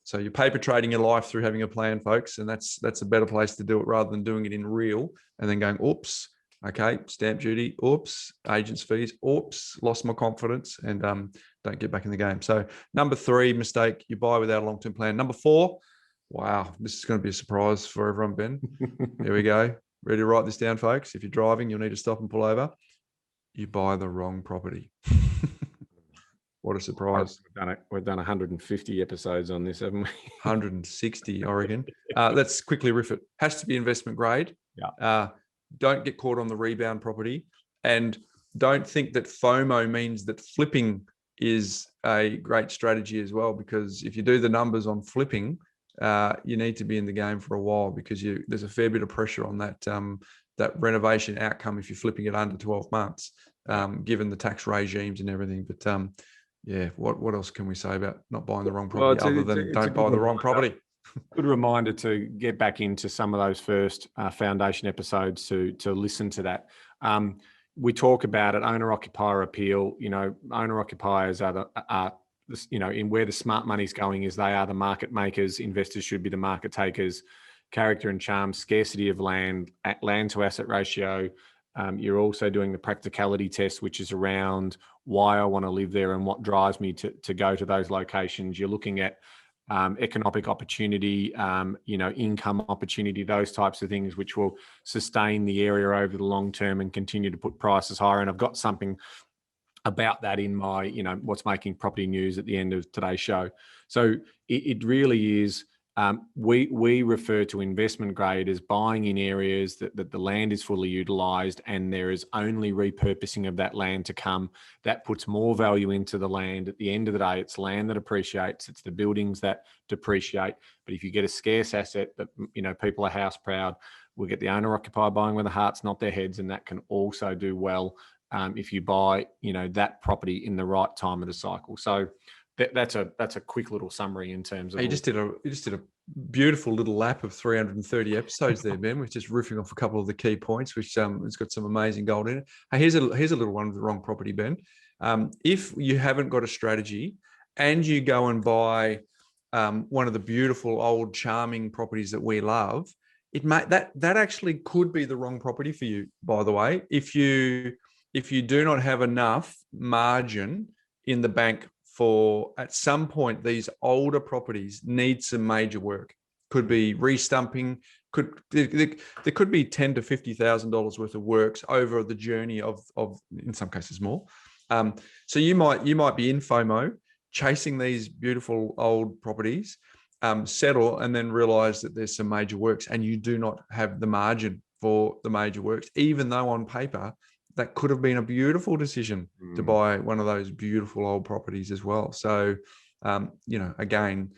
so you're paper trading your life through having a plan, folks, and that's a better place to do it rather than doing it in real and then going, oops, okay, stamp duty, oops, agents fees, oops, lost my confidence, and don't get back in the game. So number 3 mistake, you buy without a long-term plan. Number 4, wow, this is going to be a surprise for everyone, Ben. Here we go. Ready to write this down, folks? If you're driving, you'll need to stop and pull over. You buy the wrong property. What a surprise. We've done 150 episodes on this, haven't we? 160, I reckon. Let's quickly riff it. Has to be investment grade. Don't get caught on the rebound property. And don't think that FOMO means that flipping is a great strategy as well, because if you do the numbers on flipping, you need to be in the game for a while, because there's a fair bit of pressure on that renovation outcome if you're flipping it under 12 months, given the tax regimes and everything. But what else can we say about not buying the wrong property other than don't buy the wrong property? Good reminder to get back into some of those first foundation episodes to listen to that. We talk about it, owner-occupier appeal. Owner-occupiers are in where the smart money's going is they are the market makers. Investors should be the market takers. character and charm, scarcity of land, land to asset ratio. You're also doing the practicality test, which is around why I want to live there and what drives me to go to those locations. You're looking at economic opportunity, income opportunity, those types of things, which will sustain the area over the long term and continue to put prices higher. And I've got something about that in my, what's making property news at the end of today's show. So it really is, we refer to investment grade as buying in areas that the land is fully utilised and there is only repurposing of that land to come. That puts more value into the land. At the end of the day, it's land that appreciates, it's the buildings that depreciate. But if you get a scarce asset that, people are house proud, we'll get the owner-occupier buying with their hearts, not their heads, and that can also do well if you buy, that property in the right time of the cycle. So that's a quick little summary in terms of. You just did a beautiful little lap of 330 episodes there, Ben. We're just riffing off a couple of the key points, which it's got some amazing gold in it. Hey, here's a little one with the wrong property, Ben. If you haven't got a strategy and you go and buy one of the beautiful old charming properties that we love, that actually could be the wrong property for you. By the way, if you do not have enough margin in the bank for, at some point, these older properties need some major work. Could be restumping. There could be $10,000 to $50,000 worth of works over the journey of in some cases more. So you might be in FOMO chasing these beautiful old properties, settle, and then realize that there's some major works, and you do not have the margin for the major works, even though on paper that could have been a beautiful decision to buy one of those beautiful old properties as well. So, again,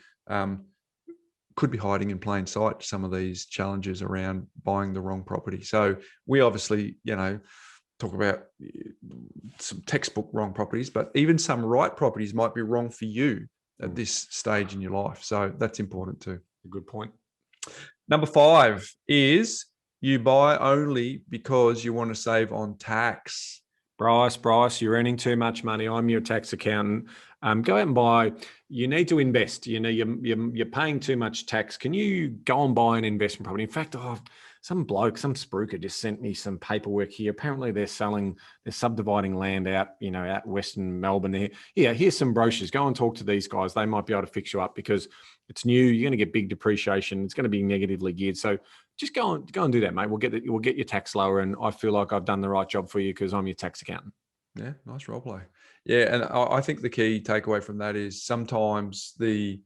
could be hiding in plain sight some of these challenges around buying the wrong property. So we obviously, talk about some textbook wrong properties, but even some right properties might be wrong for you at this stage in your life. So that's important too. A good point. Number 5 is you buy only because you want to save on tax. Bryce, you're earning too much money. I'm your tax accountant. Go out and buy. You need to invest. You're paying too much tax. Can you go and buy an investment property? In fact, some spruiker just sent me some paperwork here. Apparently they're subdividing land out, out Western Melbourne there. Yeah, here's some brochures. Go and talk to these guys. They might be able to fix you up because it's new. You're going to get big depreciation. It's going to be negatively geared. So just go and do that, mate. We'll get your tax lower, and I feel like I've done the right job for you because I'm your tax accountant. Yeah, nice role play. Yeah, and I think the key takeaway from that is sometimes the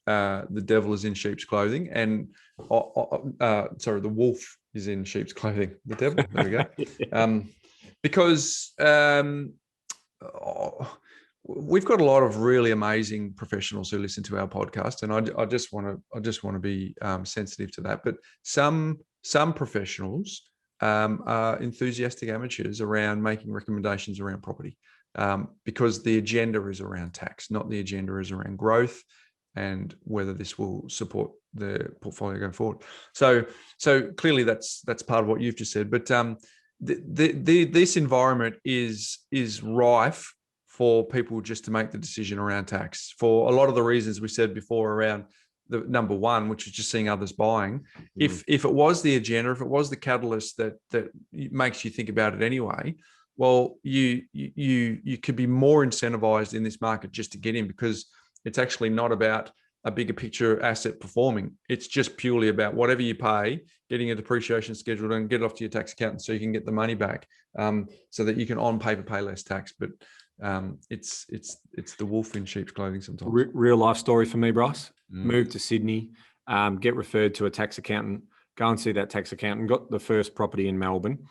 devil is in sheep's clothing, and the wolf is in sheep's clothing. The devil. There we go. Yeah. Because we've got a lot of really amazing professionals who listen to our podcast, and I just want to be sensitive to that. But some professionals are enthusiastic amateurs around making recommendations around property, because the agenda is around tax, not the agenda is around growth and whether this will support the portfolio going forward. So clearly that's part of what you've just said. But this environment is rife for people just to make the decision around tax for a lot of the reasons we said before around the number one, which is just seeing others buying. If it was the agenda, if it was the catalyst that makes you think about it anyway, well, you could be more incentivized in this market just to get in, because it's actually not about a bigger picture asset performing. It's just purely about whatever you pay, getting a depreciation scheduled and get it off to your tax accountant so you can get the money back, so that you can on paper pay less tax. But it's the wolf in sheep's clothing sometimes. Real life story for me, Bryce. Moved to Sydney, get referred to a tax accountant, go and see that tax accountant, got the first property in Melbourne.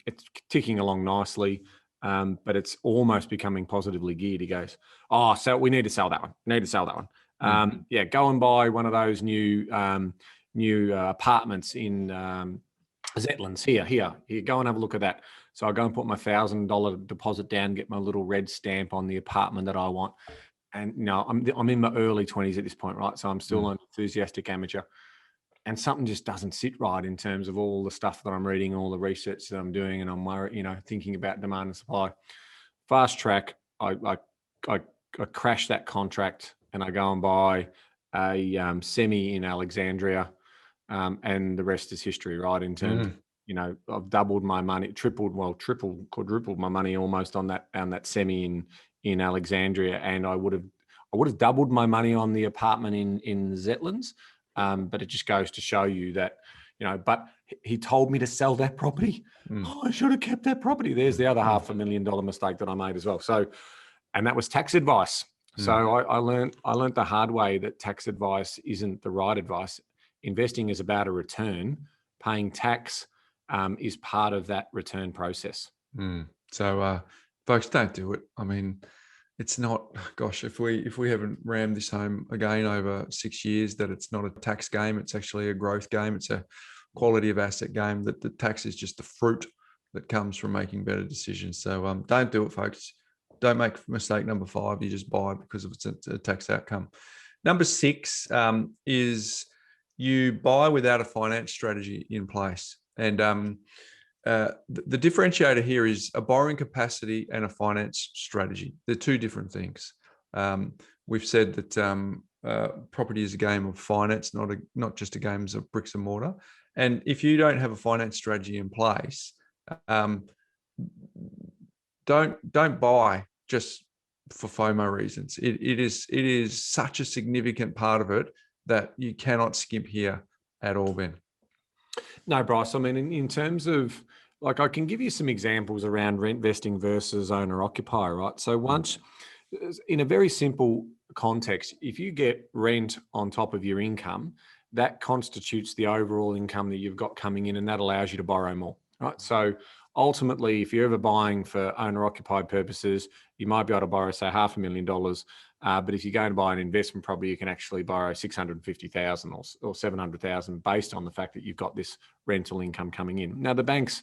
It's ticking along nicely, but it's almost becoming positively geared. He goes, so we need to sell that one. Yeah, go and buy one of those new apartments in Zetlands here. Go and have a look at that. So I go and put my $1,000 deposit down, get my little red stamp on the apartment that I want. And I'm in my early 20s at this point, right? So I'm still an enthusiastic amateur, and something just doesn't sit right in terms of all the stuff that I'm reading, all the research that I'm doing, and I'm worried, thinking about demand and supply. Fast track, I crash that contract and I go and buy a semi in Alexandria. and the rest is history, right? In terms of, I've doubled my money, tripled, quadrupled my money almost on that semi in Alexandria, and I would have doubled my money on the apartment in Zetlands, but it just goes to show you that, but he told me to sell that property. Oh, I should have kept that property. There's the other $500,000 mistake that I made as well. So, and that was tax advice. So I learned the hard way that tax advice isn't the right advice. Investing is about a return. Paying tax is part of that return process. So, folks, don't do it. I mean, it's not, gosh, if we haven't rammed this home again over 6 years, that it's not a tax game, it's actually a growth game. It's a quality of asset game, that the tax is just the fruit that comes from making better decisions. So don't do it, folks. Don't make mistake number 5. You just buy because of it's a tax outcome. Number 6 is you buy without a finance strategy in place. And the differentiator here is a borrowing capacity and a finance strategy. They're two different things. We've said that property is a game of finance, not just a game of bricks and mortar. And if you don't have a finance strategy in place, don't buy just for FOMO reasons. It is such a significant part of it that you cannot skimp here at all, Ben. No, Bryce. I mean, in terms of, like, I can give you some examples around rent vesting versus owner-occupier, right? So once, in a very simple context, if you get rent on top of your income, that constitutes the overall income that you've got coming in, and that allows you to borrow more, right? So ultimately, if you're ever buying for owner-occupied purposes, you might be able to borrow, say, $500,000. But if you're going to buy an investment property, you can actually borrow $650,000 or $700,000 based on the fact that you've got this rental income coming in. Now, the banks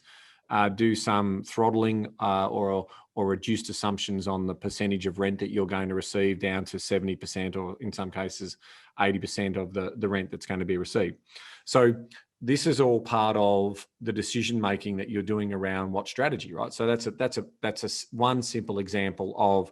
do some throttling or reduced assumptions on the percentage of rent that you're going to receive down to 70%, or in some cases 80% of the rent that's going to be received. So this is all part of the decision making that you're doing around what strategy, right? So that's one simple example of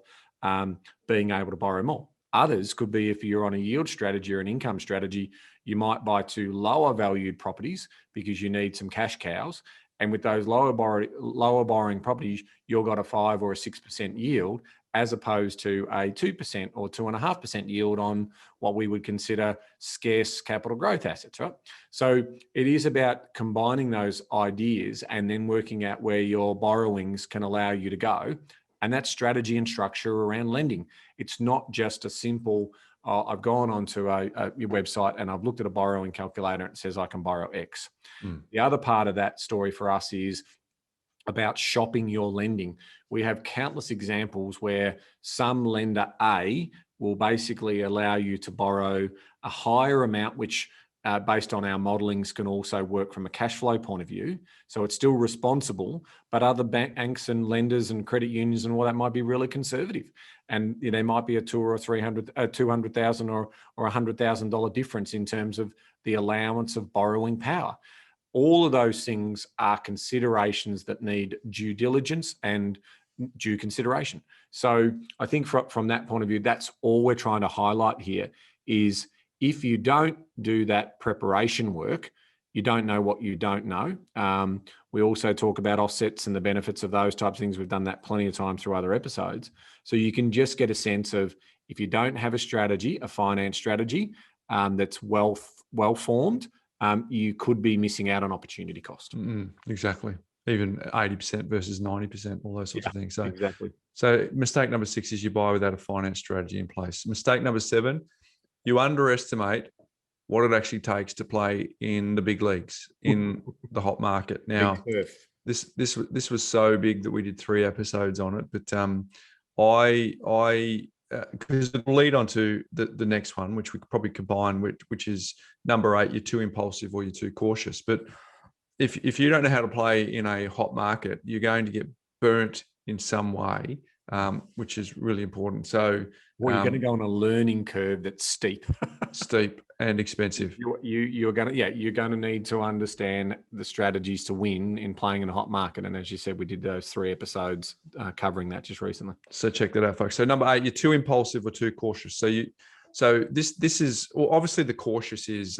being able to borrow more. Others could be, if you're on a yield strategy or an income strategy, you might buy 2 lower valued properties because you need some cash cows. And with those lower borrowing properties, you've got a 5 or a 6% yield, as opposed to a 2% or 2.5% yield on what we would consider scarce capital growth assets, right? So it is about combining those ideas and then working out where your borrowings can allow you to go. And that's strategy and structure around lending. It's not just a simple, I've gone onto your website and I've looked at a borrowing calculator and it says I can borrow X. The other part of that story for us is about shopping your lending. We have countless examples where some lender A will basically allow you to borrow a higher amount, which based on our modelings can also work from a cash flow point of view. So it's still responsible, but other banks and lenders and credit unions and all that might be really conservative. And there might be a $200,000 or $100,000 difference in terms of the allowance of borrowing power. All of those things are considerations that need due diligence and due consideration. So I think from that point of view, that's all we're trying to highlight here is, if you don't do that preparation work, you don't know what you don't know. We also talk about offsets and the benefits of those types of things. We've done that plenty of times through other episodes. So you can just get a sense of, if you don't have a strategy, a finance strategy that's well formed, you could be missing out on opportunity cost. Exactly. Even 80% versus 90%, all those sorts of things. So exactly. So mistake number 6 is you buy without a finance strategy in place. Mistake number 7, you underestimate what it actually takes to play in the big leagues, in the hot market. Now, this was so big that we did 3 episodes on it, but because it'll lead on to the next one, which we could probably combine, which is number 8, you're too impulsive or you're too cautious. But if you don't know how to play in a hot market, you're going to get burnt in some way, which is really important. So you're going to go on a learning curve that's steep. Steep and expensive. You're going to need to understand the strategies to win in playing in a hot market. And as you said, we did those 3 episodes covering that just recently. So check that out, folks. So number 8, you're too impulsive or too cautious. So this is, well, obviously the cautious is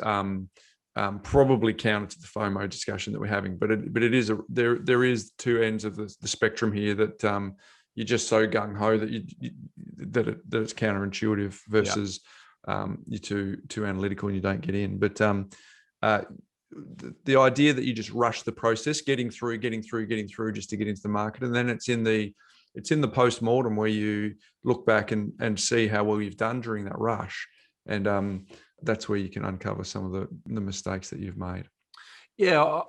probably counter to the FOMO discussion that we're having. But it is there is two ends of the spectrum here that you're just so gung ho that that it's counterintuitive versus you're too analytical and you don't get in. But the idea that you just rush the process, getting through just to get into the market, and then it's in the post-mortem where you look back and see how well you've done during that rush, and that's where you can uncover some of the mistakes that you've made. Yeah,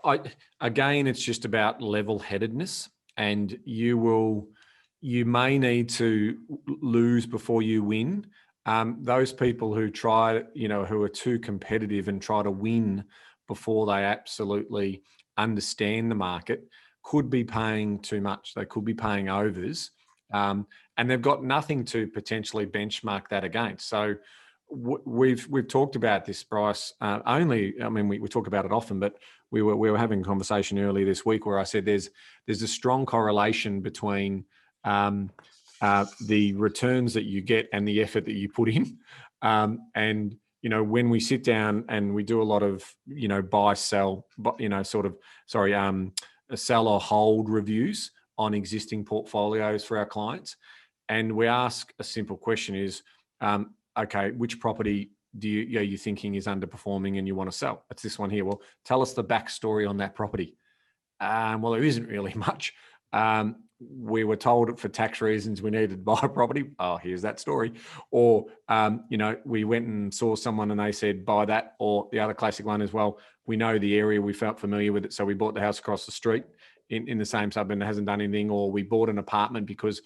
again, it's just about level-headedness, and you may need to lose before you win. Those people who try, who are too competitive and try to win before they absolutely understand the market could be paying too much. They could be paying overs, and they've got nothing to potentially benchmark that against. So we've talked about this, Bryce. We talk about it often, but we were having a conversation earlier this week where I said there's a strong correlation between the returns that you get and the effort that you put in, and when we sit down and we do a lot of buy, sell, sell or hold reviews on existing portfolios for our clients, and we ask a simple question: is okay, which property you thinking is underperforming and you want to sell? It's this one here. Well, tell us the backstory on that property. Well, there isn't really much. We were told for tax reasons we needed to buy a property. Oh, here's that story. Or, we went and saw someone and they said, buy that. Or the other classic one as well, we know the area, we felt familiar with it, so we bought the house across the street in the same suburb and it hasn't done anything. Or we bought an apartment because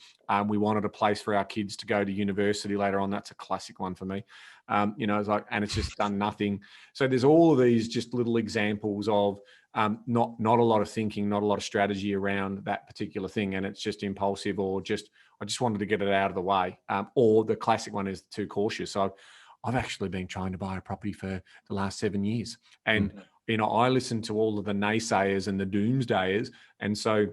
we wanted a place for our kids to go to university later on. That's a classic one for me. It's like, and it's just done nothing. So there's all of these just little examples of not a lot of thinking, not a lot of strategy around that particular thing, and it's just impulsive, or I just wanted to get it out of the way. Or the classic one is too cautious. So I've actually been trying to buy a property for the last 7 years, and I listen to all of the naysayers and the doomsdayers, and so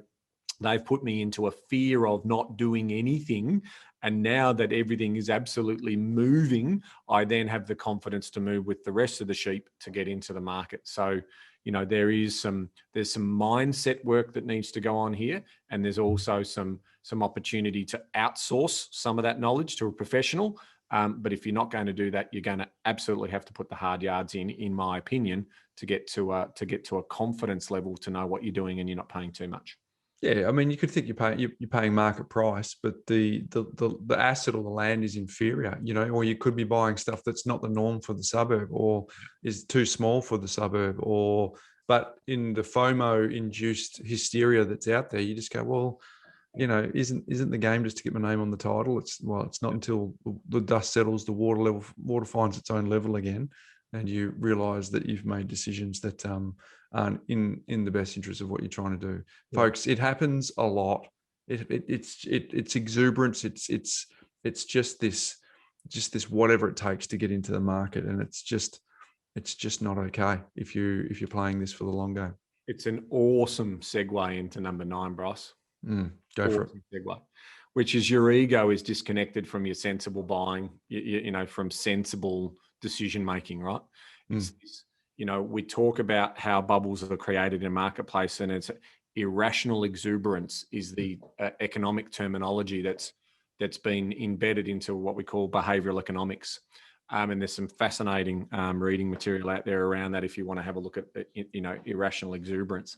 they've put me into a fear of not doing anything. And now that everything is absolutely moving, I then have the confidence to move with the rest of the sheep to get into the market. So, there's some mindset work that needs to go on here. And there's also some opportunity to outsource some of that knowledge to a professional. But if you're not going to do that, you're going to absolutely have to put the hard yards in my opinion, to get to a confidence level to know what you're doing and you're not paying too much. Yeah, I mean, you could think you're paying market price, but the asset or the land is inferior, or you could be buying stuff that's not the norm for the suburb, or is too small for the suburb, but in the FOMO induced hysteria that's out there, you just go, well, isn't the game just to get my name on the title? It's not until the dust settles, the water finds its own level again, and you realize that you've made decisions that aren't in the best interest of what you're trying to do. Yeah. Folks, it happens a lot. It's exuberance. It's just this whatever it takes to get into the market, and it's just not okay if you're playing this for the long game. It's an awesome segue into number 9, Bryce. Go for it. Segue, which is your ego is disconnected from your sensible buying, from sensible decision making, right? We talk about how bubbles are created in a marketplace, and it's irrational exuberance is the economic terminology that's been embedded into what we call behavioral economics. And there's some fascinating reading material out there around that if you want to have a look at irrational exuberance.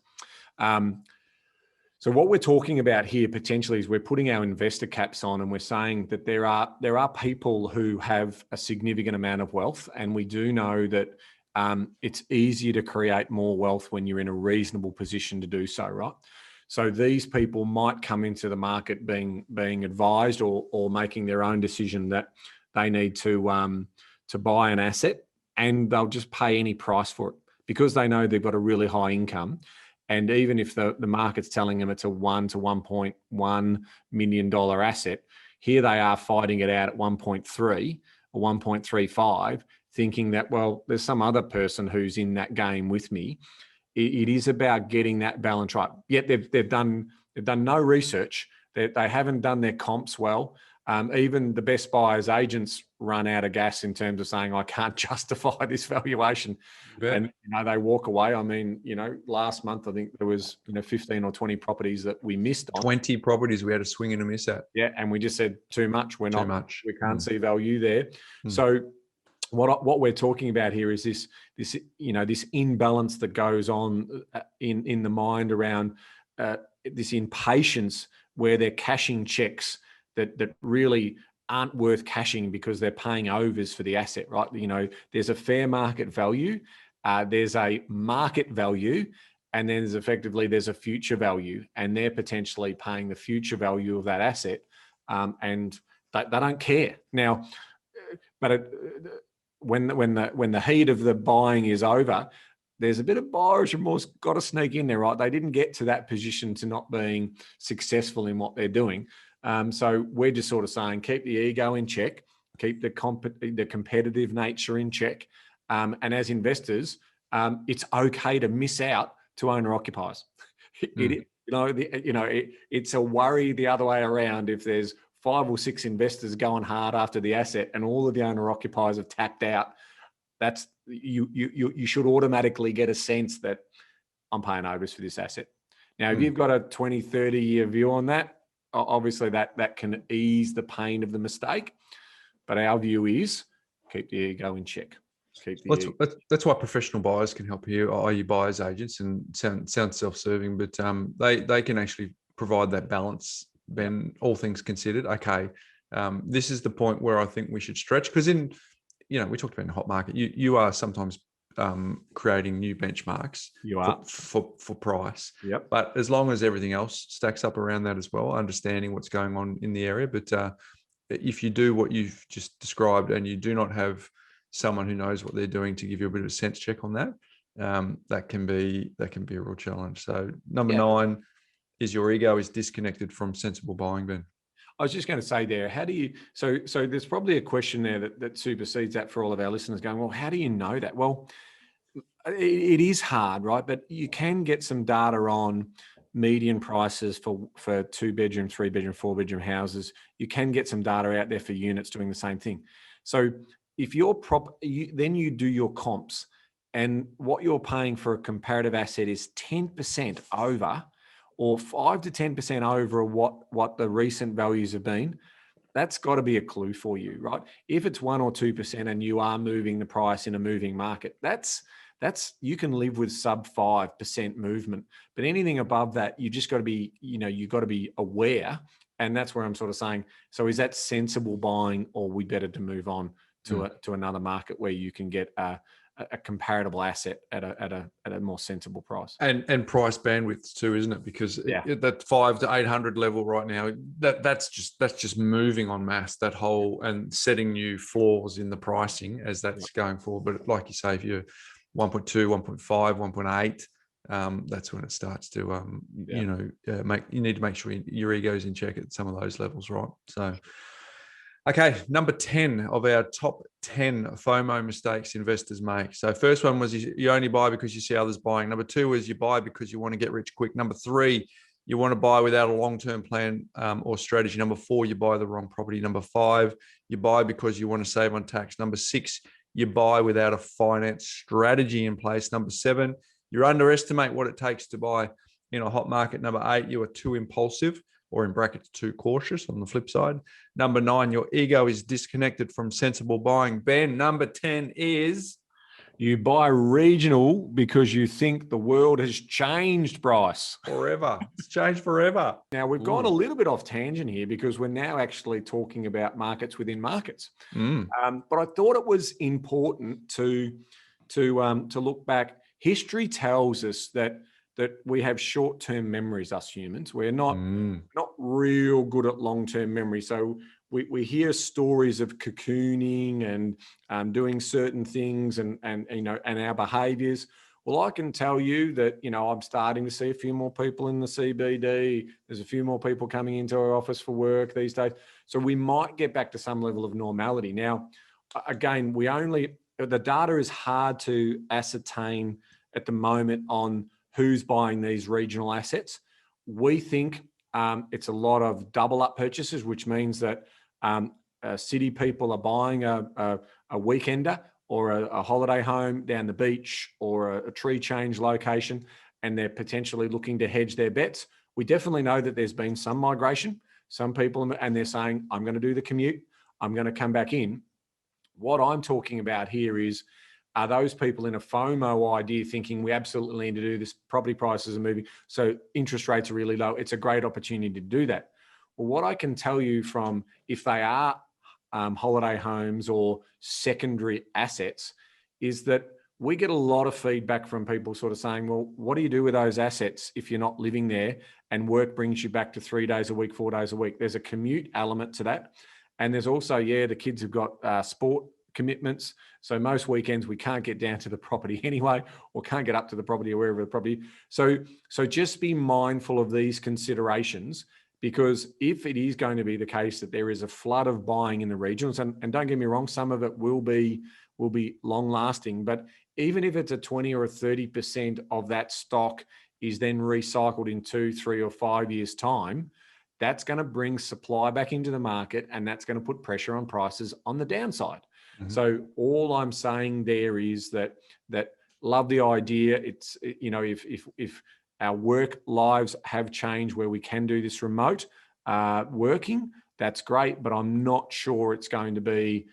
So what we're talking about here potentially is we're putting our investor caps on, and we're saying that there are people who have a significant amount of wealth, and we do know that it's easier to create more wealth when you're in a reasonable position to do so, right? So these people might come into the market being advised or making their own decision that they need to buy an asset, and they'll just pay any price for it because they know they've got a really high income. And even if the market's telling them it's a $1 to $1.1 million asset, here they are fighting it out at 1.3 or 1.35, thinking that, well, there's some other person who's in that game with me. It is about getting that balance right. Yet they've done no research. They haven't done their comps well. Even the best buyers agents run out of gas in terms of saying, I can't justify this valuation. And, they walk away. I mean, last month, I think there was, 15 or 20 properties that we missed on. 20 properties we had a swing and a miss at. Yeah. And we just said too much. We can't see value there. So what we're talking about here is this imbalance that goes on in the mind around this impatience where they're cashing checks that really aren't worth cashing because they're paying overs for the asset, right? There's a fair market value, there's a market value, and then there's a future value, and they're potentially paying the future value of that asset, and they don't care now. But when the heat of the buying is over, there's a bit of buyer's remorse got to sneak in there, right? They didn't get to that position to not being successful in what they're doing. So we're just sort of saying, keep the ego in check, keep the competitive nature in check. And as investors, it's okay to miss out to owner-occupiers. It's a worry the other way around if there's 5 or 6 investors going hard after the asset and all of the owner-occupiers have tapped out. That's you should automatically get a sense that I'm paying overs for this asset. Now, if you've got a 20, 30 year view on that, obviously that can ease the pain of the mistake. But our view is keep the ego in check. That's why professional buyers can help you, i.e. buyers agents, and sound self-serving, but they can actually provide that balance, Ben, all things considered. Okay, this is the point where I think we should stretch, because we talked about in the hot market, you are sometimes creating new benchmarks for price. Yep. But as long as everything else stacks up around that as well, understanding what's going on in the area. But if you do what you've just described and you do not have someone who knows what they're doing to give you a bit of a sense check on that, that can be a real challenge. So number 9 is your ego is disconnected from sensible buying, Ben. I was just going to say there, how do you, so there's probably a question there that supersedes that for all of our listeners going, well, how do you know that? Well, it is hard, right? But you can get some data on median prices for 2-bedroom, 3-bedroom, 4-bedroom houses. You can get some data out there for units doing the same thing. So if you're then you do your comps, and what you're paying for a comparative asset is 10% over, or 5 to 10% over what the recent values have been, that's got to be a clue for you, right? If it's 1 or 2% and you are moving the price in a moving market, that's you can live with sub 5% movement. But anything above that, you just got to be, you've got to be aware. And that's where I'm sort of saying, so is that sensible buying, or we better to move on to another market where you can get a comparable asset at a more sensible price, and price bandwidth too, isn't it? Because that 500 to 800 level right now, that's just moving en masse, that whole, and setting new floors in the pricing as that's going forward. But like you say, if you're 1.2, 1.5, 1.8, that's when it starts to you need to make sure your ego's in check at some of those levels, right? So. Okay, number 10 of our top 10 FOMO mistakes investors make. So first one was you only buy because you see others buying. Number 2 is you buy because you want to get rich quick. Number 3, you want to buy without a long-term plan or strategy. Number 4, you buy the wrong property. Number 5, you buy because you want to save on tax. Number 6, you buy without a finance strategy in place. Number 7, you underestimate what it takes to buy in a hot market. Number 8, you are too impulsive, or in brackets, too cautious on the flip side. Number 9, your ego is disconnected from sensible buying. Ben, number 10 is? You buy regional because you think the world has changed, Bryce. Forever. It's changed forever. Now, we've gone a little bit off tangent here because we're now actually talking about markets within markets. But I thought it was important to look back. History tells us that we have short-term memories, us humans. We're not real good at long-term memory. So we hear stories of cocooning and doing certain things and our behaviors. Well, I can tell you that, I'm starting to see a few more people in the CBD. There's a few more people coming into our office for work these days. So we might get back to some level of normality. Now, again, the data is hard to ascertain at the moment on who's buying these regional assets. We think it's a lot of double up purchases, which means that City people are buying a weekender or a holiday home down the beach or a tree change location, and they're potentially looking to hedge their bets. We definitely know that there's been some migration, some people, and they're saying, I'm going to do the commute, I'm going to come back in. What I'm talking about here is, are those people in a FOMO idea thinking we absolutely need to do this, property prices are moving, so interest rates are really low, it's a great opportunity to do that. Well, what I can tell you from, if they are holiday homes or secondary assets, is that we get a lot of feedback from people sort of saying, well, what do you do with those assets if you're not living there and work brings you back to 3 days a week, 4 days a week? There's a commute element to that. And there's also, the kids have got sport commitments. So most weekends we can't get down to the property anyway, or can't get up to the property or wherever the property. So just be mindful of these considerations, because if it is going to be the case that there is a flood of buying in the regions, and don't get me wrong, some of it will be long lasting, but even if it's a 20 or a 30% of that stock is then recycled in 2, 3 or 5 years time, that's going to bring supply back into the market, and that's going to put pressure on prices on the downside. Mm-hmm. So all I'm saying there is that love the idea. It's, if our work lives have changed where we can do this remote working, that's great, but I'm not sure it's going to be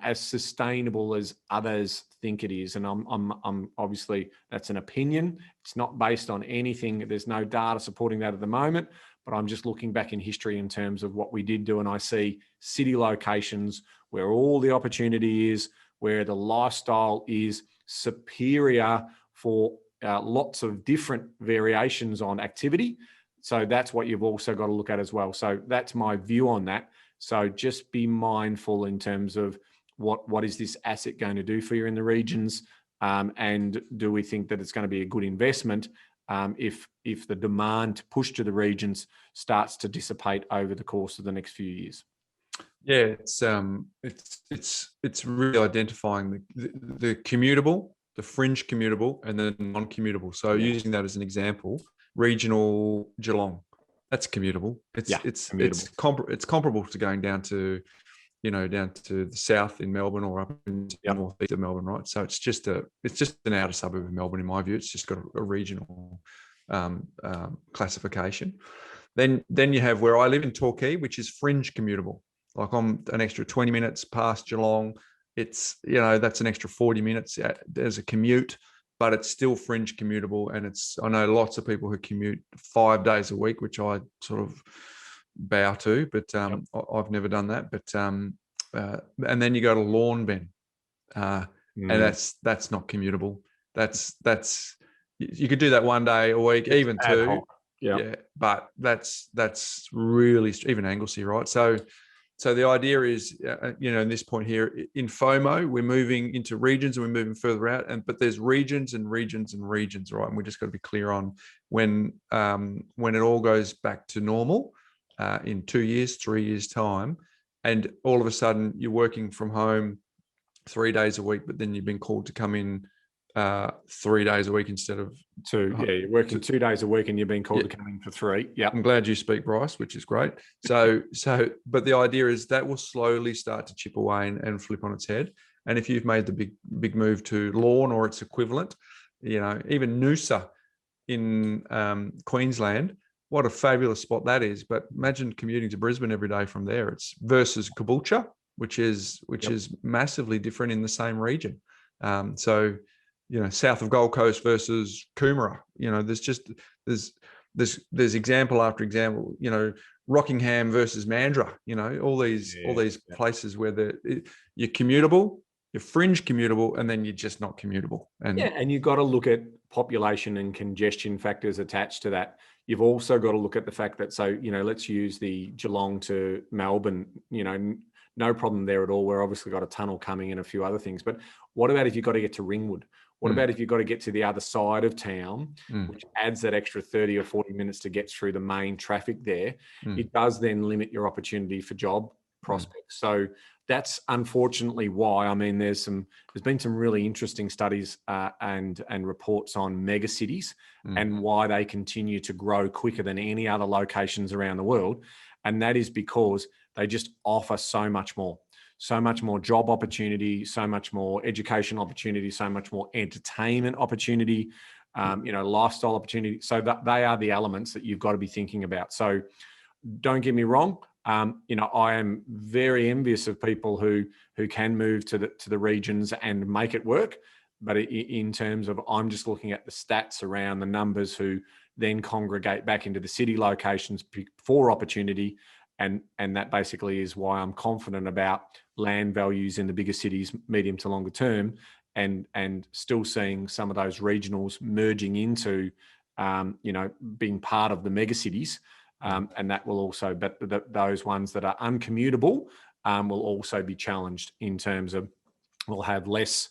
as sustainable as others think it is. And I'm obviously, that's an opinion. It's not based on anything. There's no data supporting that at the moment, but I'm just looking back in history in terms of what we did do. And I see city locations where all the opportunity is, where the lifestyle is superior for lots of different variations on activity. So that's what you've also got to look at as well. So that's my view on that. So just be mindful in terms of what is this asset going to do for you in the regions, and do we think that it's going to be a good investment if the demand to push to the regions starts to dissipate over the course of the next few years. Yeah, it's really identifying the commutable, the fringe commutable, and the non-commutable. So using that as an example, regional Geelong, that's commutable. It's comparable to going down to the south in Melbourne or up in northeast of Melbourne, right? So it's just an outer suburb of Melbourne in my view. It's just got a regional classification. Then you have where I live in Torquay, which is fringe commutable. Like I'm an extra 20 minutes past Geelong. It's, that's an extra 40 minutes as a commute, but it's still fringe commutable. And I know lots of people who commute 5 days a week, which I sort of bow to, but I've never done that. But and then you go to Lawnben, and that's not commutable. That's you could do that 1 day a week, even two. Yeah, but that's really, even Anglesey, right? So the idea is, in this point here, in FOMO, we're moving into regions and we're moving further out, but there's regions and regions and regions, right? And we just got to be clear on when it all goes back to normal in 2 years, 3 years time, and all of a sudden you're working from home 3 days a week, but then you've been called to come in 3 days a week instead of 2. Yeah, you're working 2 days a week and you've been called to come in for 3. Yeah, I'm glad you speak, Bryce, which is great. So, but the idea is that will slowly start to chip away and flip on its head. And if you've made the big move to lawn or its equivalent, even Noosa in Queensland, what a fabulous spot that is. But imagine commuting to Brisbane every day from there. It's versus Caboolture, which is massively different in the same region. South of Gold Coast versus Coomera, there's example after example, Rockingham versus Mandurah, all these places where you're commutable, you're fringe commutable, and then you're just not commutable. And you've got to look at population and congestion factors attached to that. You've also got to look at the fact that, let's use the Geelong to Melbourne, no problem there at all. We're obviously got a tunnel coming and a few other things, but what about if you've got to get to Ringwood? What about if you've got to get to the other side of town, which adds that extra 30 or 40 minutes to get through the main traffic there? It does then limit your opportunity for job prospects. So that's unfortunately why, there's been some really interesting studies and reports on megacities and why they continue to grow quicker than any other locations around the world. And that is because they just offer so much more job opportunity, so much more education opportunity, so much more entertainment opportunity, lifestyle opportunity. So that they are the elements that you've got to be thinking about. So don't get me wrong. I am very envious of people who can move to the regions and make it work. But in terms of, I'm just looking at the stats around the numbers who then congregate back into the city locations for opportunity. And that basically is why I'm confident about land values in the bigger cities, medium to longer term, and still seeing some of those regionals merging into, being part of the mega cities. And that will also, but those ones that are uncommutable will also be challenged in terms of, I'll have less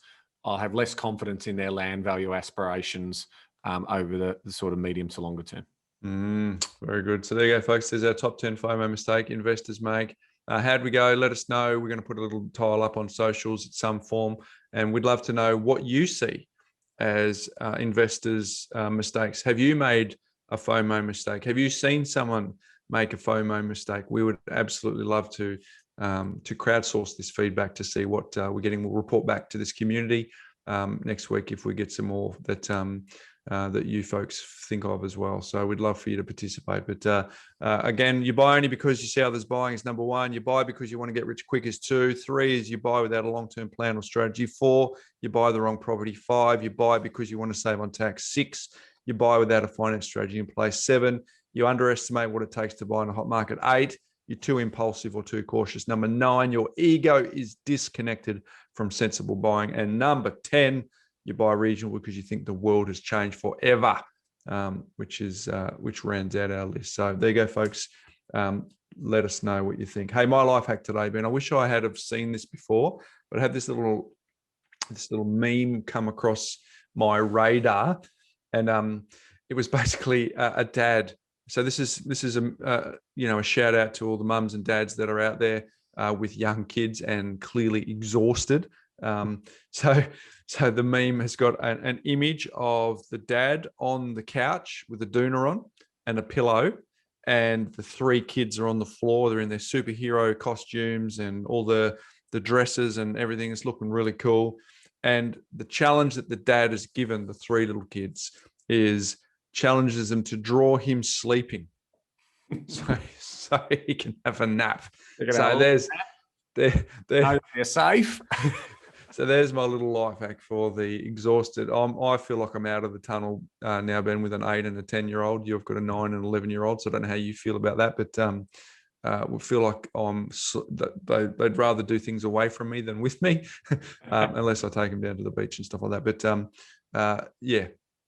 confidence in their land value aspirations over the sort of medium to longer term. Very good. So there you go, folks. There's our top 10 FOMO mistake investors make. How'd we go? Let us know. We're going to put a little tile up on socials in some form, and we'd love to know what you see as investors' mistakes. Have you made a FOMO mistake? Have you seen someone make a FOMO mistake? We would absolutely love to crowdsource this feedback to see what we're getting. We'll report back to this community next week if we get some more that you folks think of as well. So we'd love for you to participate. But again, you buy only because you see others buying is number one. You buy because you want to get rich quick is two. Three is you buy without a long-term plan or strategy. Four, you buy the wrong property. Five, you buy because you want to save on tax. Six, you buy without a finance strategy in place. Seven, you underestimate what it takes to buy in a hot market. Eight, you're too impulsive or too cautious. Number nine, your ego is disconnected from sensible buying. And number 10, you buy regional because you think the world has changed forever, which rounds out our list. So there you go, folks. Let us know what you think. Hey, my life hack today, Ben. I wish I had have seen this before, but I had this little meme come across my radar, and it was basically a dad. So this is a shout out to all the mums and dads that are out there with young kids and clearly exhausted. So the meme has got an image of the dad on the couch with a doona on and a pillow, and the three kids are on the floor. They're in their superhero costumes and all the dresses and everything is looking really cool. And the challenge that the dad has given the three little kids is challenges them to draw him sleeping so he can have a nap. So they're safe. So there's my little life hack for the exhausted. I feel like I'm out of the tunnel now, Ben, with an 8 and a 10-year-old. You've got a 9 and 11-year-old. So I don't know how you feel about that, but we feel like they'd rather do things away from me than with me, unless I take them down to the beach and stuff like that. But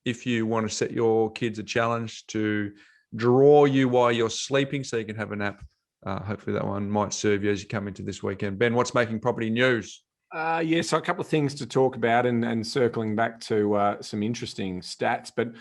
if you want to set your kids a challenge to draw you while you're sleeping so you can have a nap, hopefully that one might serve you as you come into this weekend. Ben, what's making property news? So a couple of things to talk about and circling back to some interesting stats, but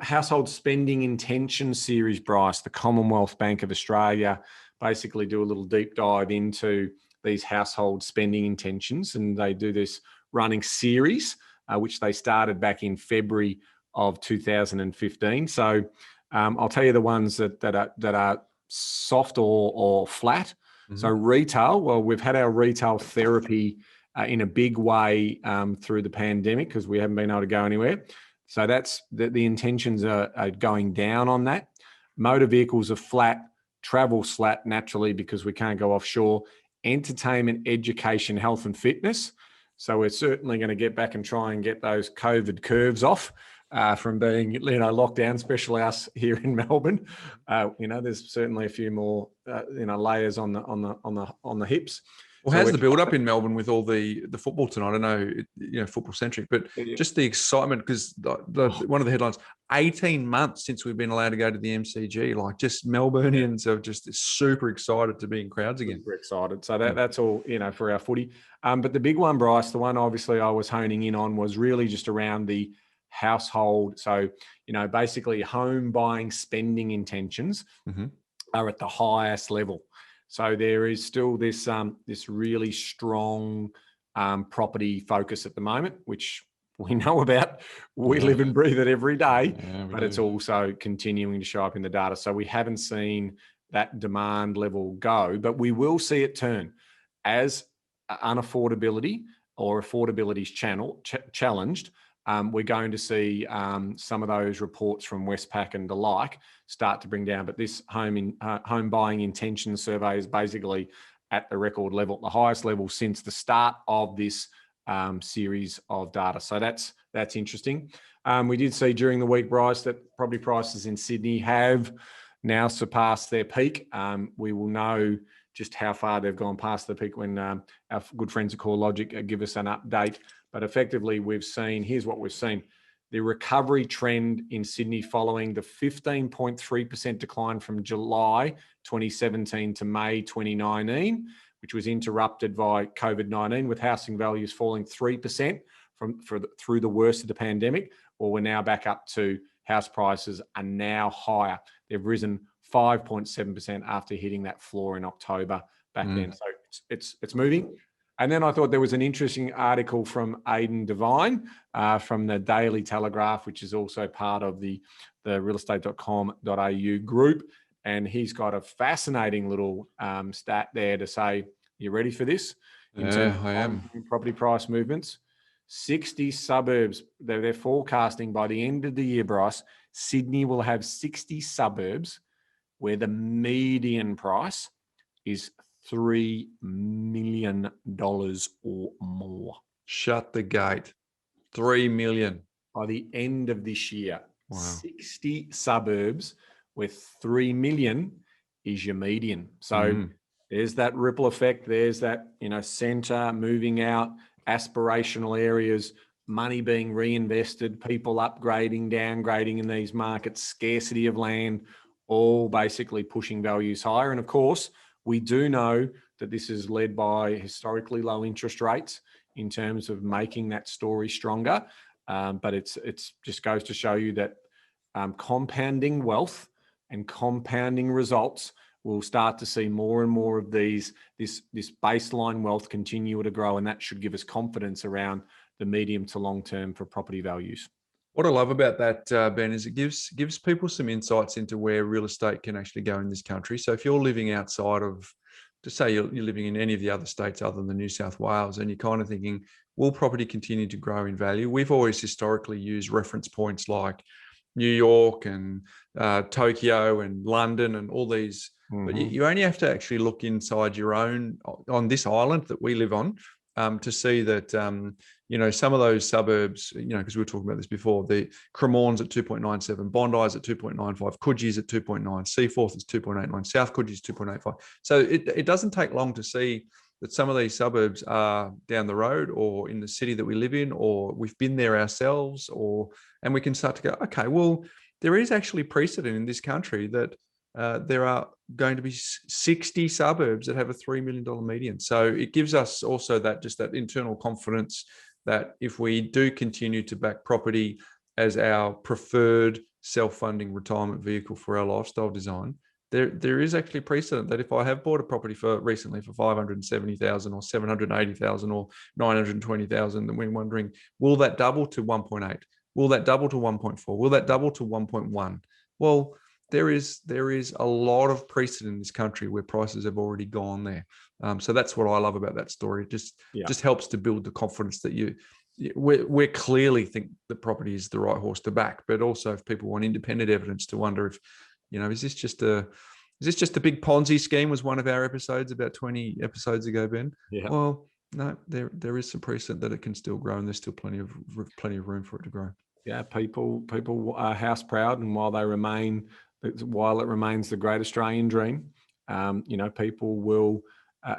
household spending intention series, Bryce, the Commonwealth Bank of Australia basically do a little deep dive into these household spending intentions, and they do this running series, which they started back in February of 2015. So I'll tell you the ones that are soft or flat. Mm-hmm. So retail, well, we've had our retail therapy in a big way through the pandemic because we haven't been able to go anywhere. So that's the intentions are going down on that. Motor vehicles are flat, travel's flat naturally because we can't go offshore. Entertainment, education, health and fitness. So we're certainly going to get back and try and get those COVID curves off from being locked down, especially us here in Melbourne. There's certainly a few more layers on the hips. Well, how's the build-up in Melbourne with all the football tonight? I know, football-centric, but just the excitement because one of the headlines, 18 months since we've been allowed to go to the MCG, like just Melburnians are just super excited to be in crowds again. Super excited. So that's all, for our footy. But the big one, Bryce, the one obviously I was honing in on was really just around the household. So, basically home buying spending intentions are at the highest level. So there is still this really strong property focus at the moment, which we know about. We live and breathe it every day, but it's also continuing to show up in the data. So we haven't seen that demand level go, but we will see it turn as unaffordability or affordability is challenged. We're going to see some of those reports from Westpac and the like start to bring down. But this home buying intention survey is basically at the record level, the highest level since the start of this series of data. So that's interesting. We did see during the week, Bryce, that property prices in Sydney have now surpassed their peak. We will know just how far they've gone past the peak when our good friends at CoreLogic give us an update. But effectively, here's what we've seen. The recovery trend in Sydney following the 15.3% decline from July 2017 to May 2019, which was interrupted by COVID-19, with housing values falling 3% through the worst of the pandemic. Well, we're now back up to house prices are now higher. They've risen 5.7% after hitting that floor in October back then. So it's moving. And then I thought there was an interesting article from Aidan Devine from the Daily Telegraph, which is also part of the realestate.com.au group. And he's got a fascinating little stat there to say, you ready for this? In terms of property price movements, 60 suburbs, they're forecasting by the end of the year, Bryce, Sydney will have 60 suburbs where the median price is $3 million or more. Shut the gate. 3 million. By the end of this year. Wow. 60 suburbs with 3 million is your median. So there's that ripple effect. There's that, centre moving out, aspirational areas, money being reinvested, people upgrading, downgrading in these markets, scarcity of land, all basically pushing values higher. And of course, we do know that this is led by historically low interest rates in terms of making that story stronger. But it's just goes to show you that compounding wealth and compounding results will start to see more and more of this baseline wealth continue to grow, and that should give us confidence around the medium to long term for property values. What I love about that, Ben, is it gives people some insights into where real estate can actually go in this country. So if you're living outside of, to say you're living in any of the other states other than New South Wales, and you're kind of thinking, will property continue to grow in value? We've always historically used reference points like New York and Tokyo and London and all these, but you only have to actually look inside your own, on this island that we live on, to see that, some of those suburbs, because we were talking about this before, the Cremorne's at 2.97, Bondi's at 2.95, Coogie's at 2.9, Seaforth is 2.89, South Coogie's 2.85. So it doesn't take long to see that some of these suburbs are down the road or in the city that we live in, or we've been there ourselves, and we can start to go, okay, well, there is actually precedent in this country that there are going to be 60 suburbs that have a $3 million median. So it gives us also that internal confidence that if we do continue to back property as our preferred self-funding retirement vehicle for our lifestyle design, there is actually precedent that if I have bought a property recently for $570,000 or $780,000 or $920,000, then we're wondering, will that double to 1.8? Will that double to 1.4? Will that double to 1.1? Well, there is a lot of precedent in this country where prices have already gone there. So that's what I love about that story. It just helps to build the confidence that we clearly think that property is the right horse to back, but also if people want independent evidence to wonder if, is this just a big Ponzi scheme, was one of our episodes about 20 episodes ago, Ben? Yeah. Well, no, there is some precedent that it can still grow, and there's still plenty of room for it to grow. Yeah, people are house proud, and while it remains the great Australian dream, people will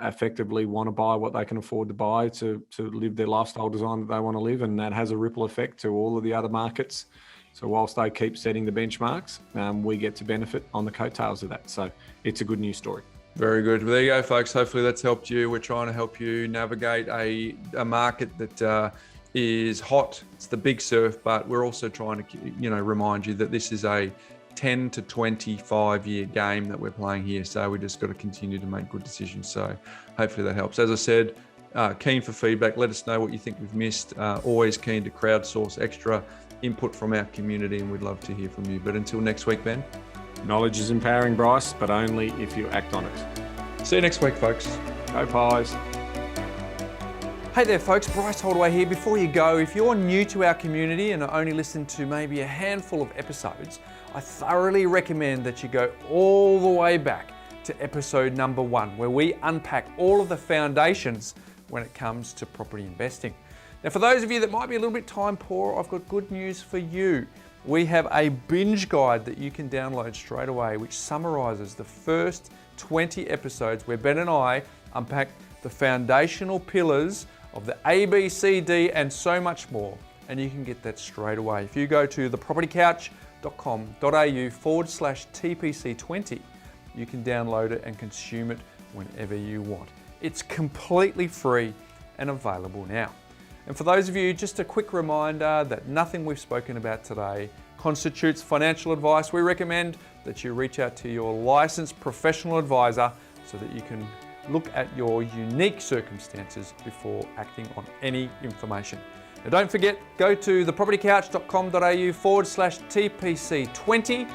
effectively want to buy what they can afford to buy to live their lifestyle design that they want to live, and that has a ripple effect to all of the other markets. So whilst they keep setting the benchmarks, we get to benefit on the coattails of that. So it's a good news story. Very good. Well, there you go, folks. Hopefully that's helped you. We're trying to help you navigate a market that is hot. It's the big surf, but we're also trying to, remind you that this is a 10 to 25 year game that we're playing here. So we just got to continue to make good decisions. So hopefully that helps. As I said, keen for feedback. Let us know what you think we've missed. Always keen to crowdsource extra input from our community, and we'd love to hear from you. But until next week, Ben. Knowledge is empowering, Bryce, but only if you act on it. See you next week, folks. Go Pies. Hey there folks, Bryce Holdaway here. Before you go, if you're new to our community and only listened to maybe a handful of episodes, I thoroughly recommend that you go all the way back to episode number 1, where we unpack all of the foundations when it comes to property investing. Now for those of you that might be a little bit time poor, I've got good news for you. We have a binge guide that you can download straight away, which summarizes the first 20 episodes where Ben and I unpack the foundational pillars of the A, B, C, D, and so much more. And you can get that straight away. If you go to thepropertycouch.com.au/TPC20, you can download it and consume it whenever you want. It's completely free and available now. And for those of you, just a quick reminder that nothing we've spoken about today constitutes financial advice. We recommend that you reach out to your licensed professional advisor so that you can look at your unique circumstances before acting on any information. Now don't forget, go to thepropertycouch.com.au/TPC20